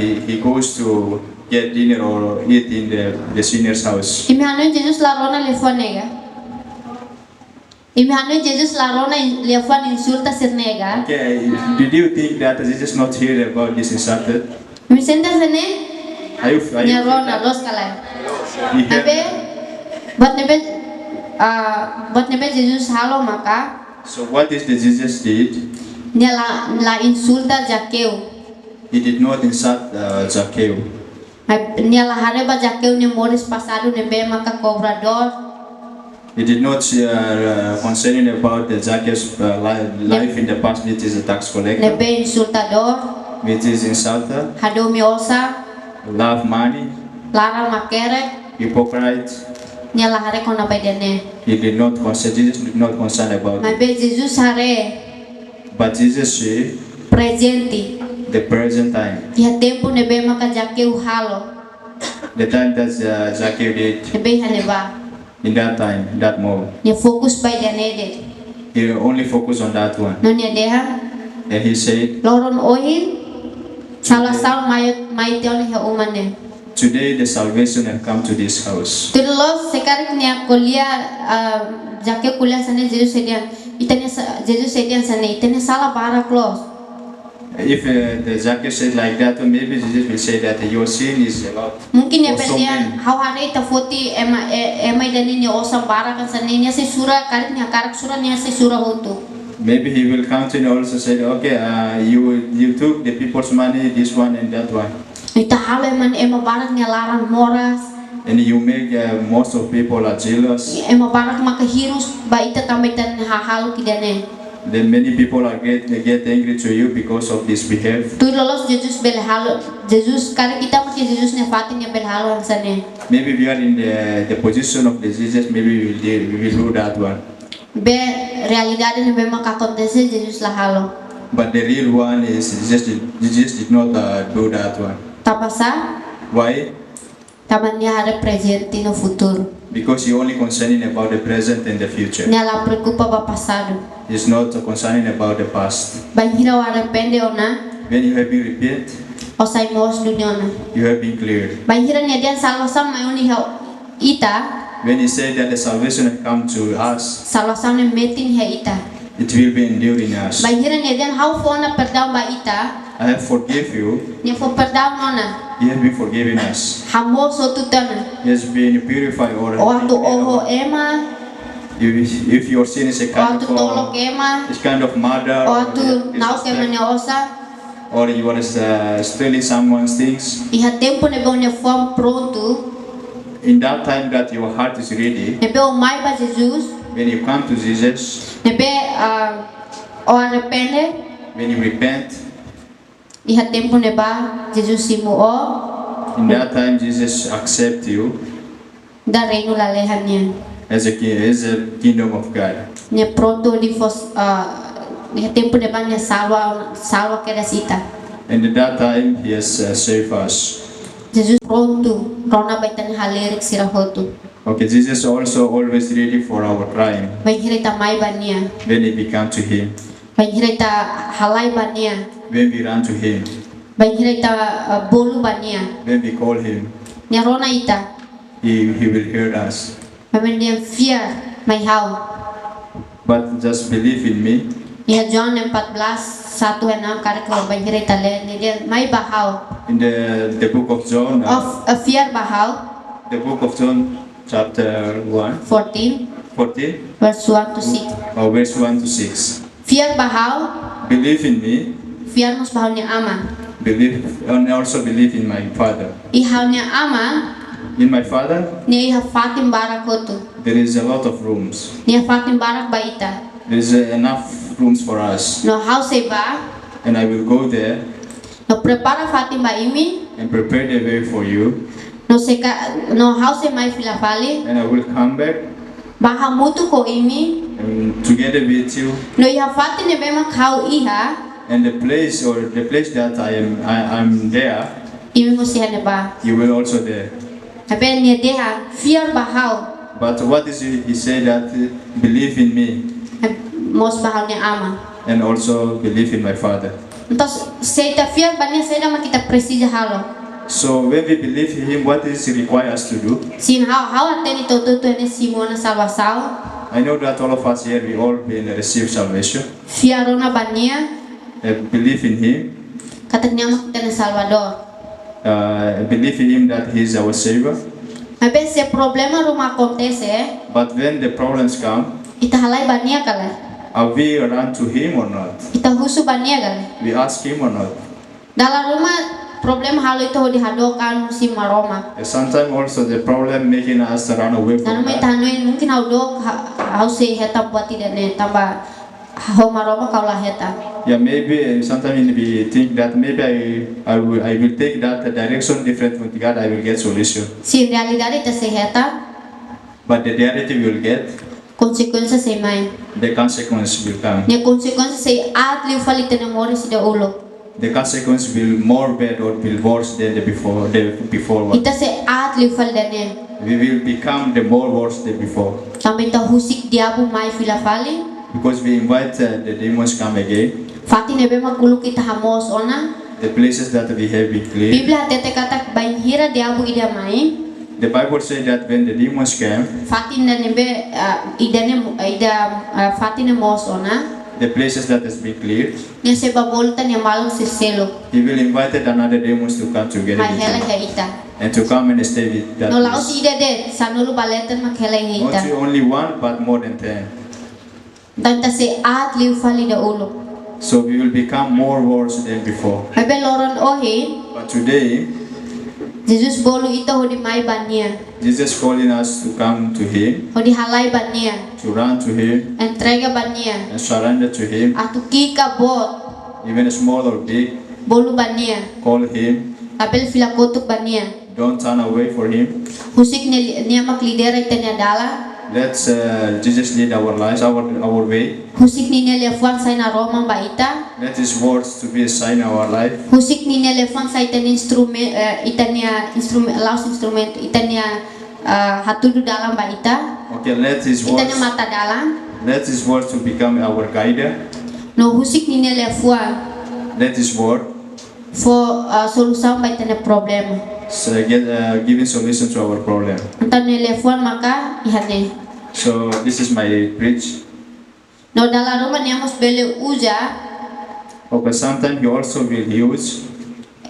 Speaker 2: he goes to get dinner or eat in the sinner's house.
Speaker 3: Imi hanu Jesus larona lefonega. Imi hanu Jesus larona lefon insulta sernega.
Speaker 2: Okay. Did you think that Jesus not hear about this insulted?
Speaker 3: Imi senda sene
Speaker 2: Are you
Speaker 3: nyarona los kalai.
Speaker 2: He heard
Speaker 3: Abe buat nebe Jesus halo maka
Speaker 2: So what is the Jesus did?
Speaker 3: nya la insulta Zakeu.
Speaker 2: He did not insult Zacchaeus.
Speaker 3: Nya la hareba Zakeu nya Morris pasado nebe maka cobrador.
Speaker 2: He did not concerning about the Zacchaeus life in the past, which is a tax collector,
Speaker 3: Nebe insultador,
Speaker 2: which is insulter,
Speaker 3: hadomi osa,
Speaker 2: love money,
Speaker 3: larang makerek,
Speaker 2: hypocrite.
Speaker 3: nya la hare kona bedene.
Speaker 2: He did not concern. Jesus did not concern about it.
Speaker 3: Mabe Jesus hare
Speaker 2: But Jesus see
Speaker 3: presenti.
Speaker 2: the present time,
Speaker 3: Iha tempo nebe maka Zakeu halo.
Speaker 2: the time that Zacchaeus did
Speaker 3: Nebe haneba.
Speaker 2: in that time, that moment.
Speaker 3: Nya fokus by denede.
Speaker 2: He only focused on that one,
Speaker 3: No nya deha
Speaker 2: and he said,
Speaker 3: loron ohin salah sal mayat teoni he umane.
Speaker 2: "Today the salvation has come to this house."
Speaker 3: Terus sekarang nya kuliah Zakeu kuliah sana Jesus sedian. Itanya Jesus sedian sana itanya salah para close.
Speaker 2: If the Zacchaeus said like that, maybe Jesus will say that your sin is a lot.
Speaker 3: Mungkin ya
Speaker 2: for so
Speaker 3: pendia
Speaker 2: many.
Speaker 3: hawari tafoti ema dani ni osam bara kan sana nya se sura karit nya karak sura nya se sura hotu.
Speaker 2: Maybe he will continue also say, okay, you took the people's money, this one and that one,
Speaker 3: Ita halo ema barak nya larang moras,
Speaker 2: and you make most of people are jealous.
Speaker 3: ema barak maka hirus ba ita tambetan hahalo kidane.
Speaker 2: Then many people are get angry to you because of this behavior.
Speaker 3: Tu lolos Jesus bel halo Jesus kali kita maki Jesus ne fatin nya bel halo sana.
Speaker 2: Maybe we are in the position of the Jesus. Maybe we will do that one.
Speaker 3: Be realidade ne be maka acontece Jesus la halo.
Speaker 2: But the real one is Jesus did not do that one.
Speaker 3: Tapasa
Speaker 2: Why?
Speaker 3: Taman niya hara presente no futuro.
Speaker 2: because He only concerning about the present and the future.
Speaker 3: Niya la preocupa ba passado.
Speaker 2: He's not concerning about the past.
Speaker 3: Banhira o arrepende ona,
Speaker 2: When you have been repent,
Speaker 3: o saimos duniona.
Speaker 2: you have been cleared.
Speaker 3: Banhira niya diyan salvação mayuni ita,
Speaker 2: When He said that the salvation has come to us,
Speaker 3: salvação ne metin ita.
Speaker 2: it will be enduring us.
Speaker 3: Banhira niya diyan how fona perdão ba ita,
Speaker 2: I have forgive you.
Speaker 3: niya fo perdão nona.
Speaker 2: He has been forgiving us.
Speaker 3: Hamo so tutana.
Speaker 2: He has been purified or
Speaker 3: O atu oho ema,
Speaker 2: if your sin is a
Speaker 3: o
Speaker 2: kind
Speaker 3: atu tolok
Speaker 2: of
Speaker 3: ema,
Speaker 2: it's kind of murder
Speaker 3: o atu naus kema
Speaker 2: disrespect,
Speaker 3: niya osa.
Speaker 2: or you are stealing someone's things,
Speaker 3: Iha tempo ne beu niya fome pronto,
Speaker 2: in that time that your heart is ready,
Speaker 3: ne beu mai ba Jesus,
Speaker 2: when you come to Jesus,
Speaker 3: ne be o arrepende,
Speaker 2: when you repent,
Speaker 3: iha tempo ne ba Jesus simu o
Speaker 2: in that time Jesus accept you
Speaker 3: da reino la lehan niya.
Speaker 2: as a kingdom of God.
Speaker 3: Niya pronto di fos iha tempo ne ba niya salwa keresita.
Speaker 2: And at that time He has saved us.
Speaker 3: Jesus pronto rona baitan halerik sirahoto.
Speaker 2: Okay, Jesus also always ready for our crime
Speaker 3: Banhirita mai ba niya.
Speaker 2: when we become to Him,
Speaker 3: Banhirita halay ba niya.
Speaker 2: when we run to Him,
Speaker 3: Banhirita bolu ba niya.
Speaker 2: when we call Him.
Speaker 3: Niya rona ita.
Speaker 2: He will hear us.
Speaker 3: Mamen niya fear may how.
Speaker 2: But just believe in me.
Speaker 3: Niya John 14:1-6 kare ko banhirita le niya may bahaw.
Speaker 2: In the book of John,
Speaker 3: Of a fear bahaw
Speaker 2: the book of John, chapter 1,
Speaker 3: 14
Speaker 2: 14,
Speaker 3: verse 1-6.
Speaker 2: verse 1 to 6.
Speaker 3: Fear bahaw,
Speaker 2: Believe in me,
Speaker 3: fear mus bahaw niya ama.
Speaker 2: believe, and also believe in my Father.
Speaker 3: Ihaw niya ama,
Speaker 2: In my Father,
Speaker 3: niya iha fatim barak koto.
Speaker 2: there is a lot of rooms.
Speaker 3: Niya fatim barak ba ita.
Speaker 2: There is enough rooms for us.
Speaker 3: No how say ba,
Speaker 2: And I will go there
Speaker 3: no prepara fatim ba imi,
Speaker 2: and prepare the way for you.
Speaker 3: no how say may filafali,
Speaker 2: And I will come back
Speaker 3: baha mutu ko imi,
Speaker 2: and together with you.
Speaker 3: no iha fatim ne bema kau iha,
Speaker 2: And the place that I'm there,
Speaker 3: imi mo siya ne ba.
Speaker 2: you will also there.
Speaker 3: Tapi niya deha, fear bahaw,
Speaker 2: But what is it? He said that believe in me
Speaker 3: mos bahaw niya ama.
Speaker 2: and also believe in my Father.
Speaker 3: Entonces, say ta fear ba niya, say naman kita presija halo.
Speaker 2: So when we believe in Him, what is He require us to do?
Speaker 3: Sin how aten ito tutu ni Simona salvação,
Speaker 2: I know that all of us here, we all been receive salvation.
Speaker 3: fear na ba niya,
Speaker 2: Believe in Him.
Speaker 3: katak niya makita ni Salvador.
Speaker 2: Believe in Him that He is our Savior.
Speaker 3: Tapi se problema rumah acontece,
Speaker 2: But when the problems come,
Speaker 3: ita halay ba niya kala?
Speaker 2: are we run to Him or not?
Speaker 3: Ita husu ba niya kala?
Speaker 2: We ask Him or not?
Speaker 3: Dalam rumah problema halo ito dihadokan si Maroma.
Speaker 2: Sometimes also the problem making us run away
Speaker 3: Dan
Speaker 2: from
Speaker 3: may
Speaker 2: God.
Speaker 3: tanuin mungkin haudok how say heta buat tidak ne tambah ho Maroma kaulah heta.
Speaker 2: Yeah, maybe sometimes we think that maybe I will take that direction different with God, I will get solution.
Speaker 3: Si realidad ita se heta
Speaker 2: But the reality we will get,
Speaker 3: konsekuensi se mai.
Speaker 2: the consequence will come.
Speaker 3: Nya konsekuensi se at liu falita na mori si da ulo.
Speaker 2: The consequence will more bad or will worse than the before one.
Speaker 3: Ita se at liu falida ne.
Speaker 2: We will become the more worse than before.
Speaker 3: Sampai ta husik diabu mai filafali.
Speaker 2: Because we invite the demons come again,
Speaker 3: Fati nebe makuluk kita hamos ona.
Speaker 2: the places that we have been clean.
Speaker 3: Biblia tete kata bainhira diabu ida mai.
Speaker 2: The Bible says that when the demons came,
Speaker 3: Fati na nebe fati ne mos ona.
Speaker 2: the places that has been cleared,
Speaker 3: Nya se babolta nya malung siselo.
Speaker 2: He will invite another demons to come together
Speaker 3: Hai
Speaker 2: with
Speaker 3: hela
Speaker 2: him
Speaker 3: he ita.
Speaker 2: and to come and stay with that
Speaker 3: No laos
Speaker 2: place.
Speaker 3: ida de sanulu baletan makhela he
Speaker 2: Not
Speaker 3: ita.
Speaker 2: only one, but more than 10.
Speaker 3: Dan ta se at liu fali da ulo.
Speaker 2: So we will become more worse than before.
Speaker 3: Habe loron ohi.
Speaker 2: But today,
Speaker 3: Jesus bolu ita hodi mai bania.
Speaker 2: Jesus calling us to come to Him,
Speaker 3: Hodi halai bania.
Speaker 2: to run to Him,
Speaker 3: Entrega bania.
Speaker 2: and surrender to Him,
Speaker 3: Atu kika bot.
Speaker 2: even small or big.
Speaker 3: Bolu bania.
Speaker 2: Call Him.
Speaker 3: Apel fila kotuk bania.
Speaker 2: Don't turn away for Him.
Speaker 3: Husik niya maklidera ita niya dala.
Speaker 2: Let's Jesus lead our lives, our way.
Speaker 3: Husik ni lefuan sai na Roma ba ita.
Speaker 2: Let His words to be a sign in our life.
Speaker 3: Husik ni lefuan sai ten instrument itania instrument laus instrument itania hatudu dalam ba ita.
Speaker 2: Okay, let His words,
Speaker 3: Itania mata dalam.
Speaker 2: let His words to become our guide.
Speaker 3: No husik ni lefuan
Speaker 2: Let His word
Speaker 3: for solusi ba itania problem.
Speaker 2: giving solution to our problem.
Speaker 3: Antan ni lefuan maka ihane.
Speaker 2: So this is my preach.
Speaker 3: No dalam rumah ni amos bele uja
Speaker 2: Okay, sometimes He also will use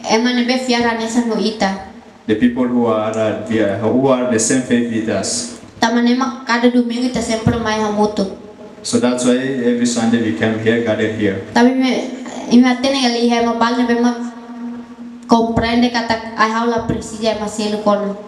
Speaker 3: eman be fiara nesa no ita.
Speaker 2: the people who are the same faith with us.
Speaker 3: Taman emak kada domingo ita sempre mai hamutu.
Speaker 2: So that's why every Sunday we come here, gathered here.
Speaker 3: Tapi imatene gali he mabal ne bema comprende kata I have la precisa maselu kono.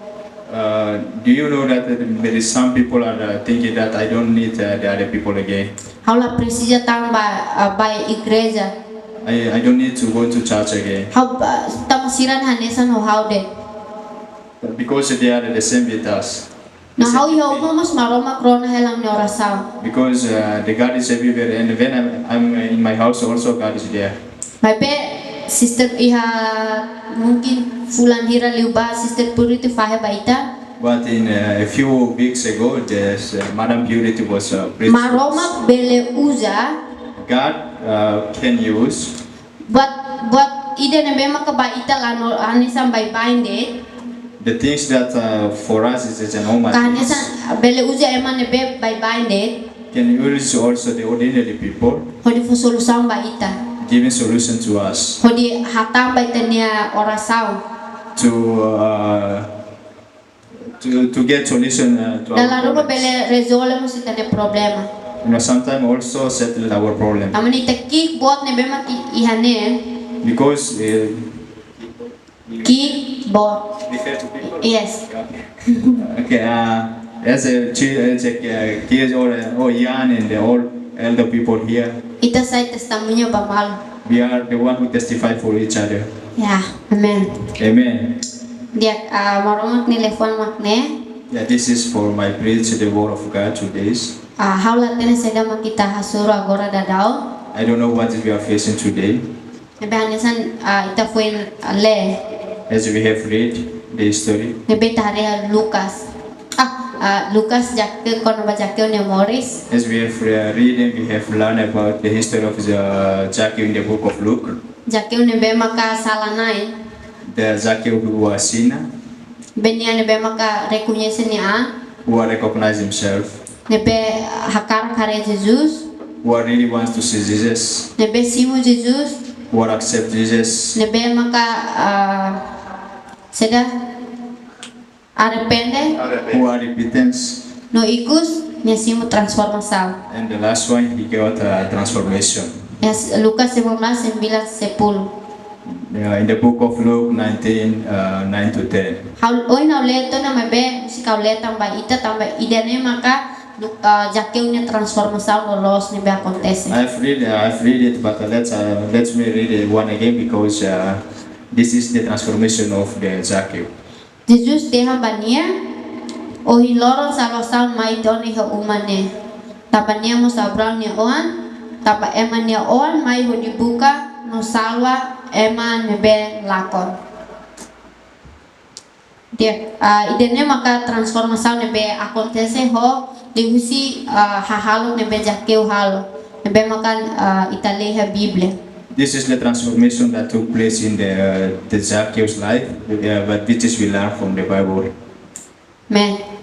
Speaker 2: Do you know that there is some people are thinking that I don't need the other people again?
Speaker 3: How la precisa tang by igreja.
Speaker 2: I don't need to go to church again
Speaker 3: How tamasiran hanesa no how de.
Speaker 2: because they are the same with us.
Speaker 3: Na how yo mas maroma krona helang ni orasaw.
Speaker 2: Because the God is everywhere, and when I'm in my house, also God is there.
Speaker 3: May pe sister iha mungkin fulan hira liuba sister purity fahe baita.
Speaker 2: But in a few weeks ago, there's Madam Purity was preaching.
Speaker 3: Maroma bele uza
Speaker 2: God can use
Speaker 3: buat ide ne bema ka baita lano hanesa by binde.
Speaker 2: the things that for us is a normal things,
Speaker 3: Kahanesa bele uza eman ne be by binde.
Speaker 2: can use also the ordinary people,
Speaker 3: Hodi fo solusaw baita.
Speaker 2: giving solution to us
Speaker 3: Hodi hatam baita niya orasaw.
Speaker 2: to get solution to our
Speaker 3: Dalam rumah
Speaker 2: problems.
Speaker 3: bele resolve mo sita ne problema.
Speaker 2: Sometimes also settle our problem
Speaker 3: Namun itakik buat ne bema ihane
Speaker 2: because
Speaker 3: ki buat.
Speaker 2: refer to people.
Speaker 3: Yes.
Speaker 2: Okay, as a kids or young and the old elder people here,
Speaker 3: Ita say testimonyo bamal.
Speaker 2: we are the one who testify for each other.
Speaker 3: Ya, amen.
Speaker 2: Amen.
Speaker 3: Dia maromak ni telefon makne.
Speaker 2: Yeah, this is for my preach the word of God today.
Speaker 3: Haula tene seda makita hasuro agora dadao.
Speaker 2: I don't know what we are facing today.
Speaker 3: Nebe hanesan ita fuen le.
Speaker 2: As we have read the story,
Speaker 3: Nebe tare Lucas. Lucas jakke kono ba jakke ne Morris.
Speaker 2: as we have read and we have learned about the history of Zacchaeus in the book of Luke,
Speaker 3: Jakke nebe maka salanai.
Speaker 2: the Zacchaeus who was sinner,
Speaker 3: Benia nebe maka reconhece niya.
Speaker 2: who recognized himself,
Speaker 3: Nebe hakar kare Jesus.
Speaker 2: who really wants to see Jesus,
Speaker 3: Nebe simu Jesus.
Speaker 2: who accept Jesus,
Speaker 3: Nebe maka seda arrepende.
Speaker 2: who are repentance,
Speaker 3: No ikus niya simu transformação.
Speaker 2: and the last one he got a transformation.
Speaker 3: Yes, Lucas 19:10.
Speaker 2: In the book of Luke 19, 9 to 10.
Speaker 3: Hoy na uleto na mabe si kauletang ba ita tamba idane maka Jaqueu niya transformação lolos ni ba acontece.
Speaker 2: I've read it, but let me read it one again because this is the transformation of the Zacchaeus.
Speaker 3: Jesus teham bania o hiloron salosang mai doni ha umane. Tapa niya mo sa brown niya oan, tapa eman niya oan mai ho dibuka no salwa eman nebe lakon. Dia idene maka transformação nebe acontece ho dihusi hahalo nebe Jaqueu halo nebe makan italeha Biblia.
Speaker 2: This is the transformation that took place in the Zacchaeus life, but which is we learn from the Bible.
Speaker 3: Men.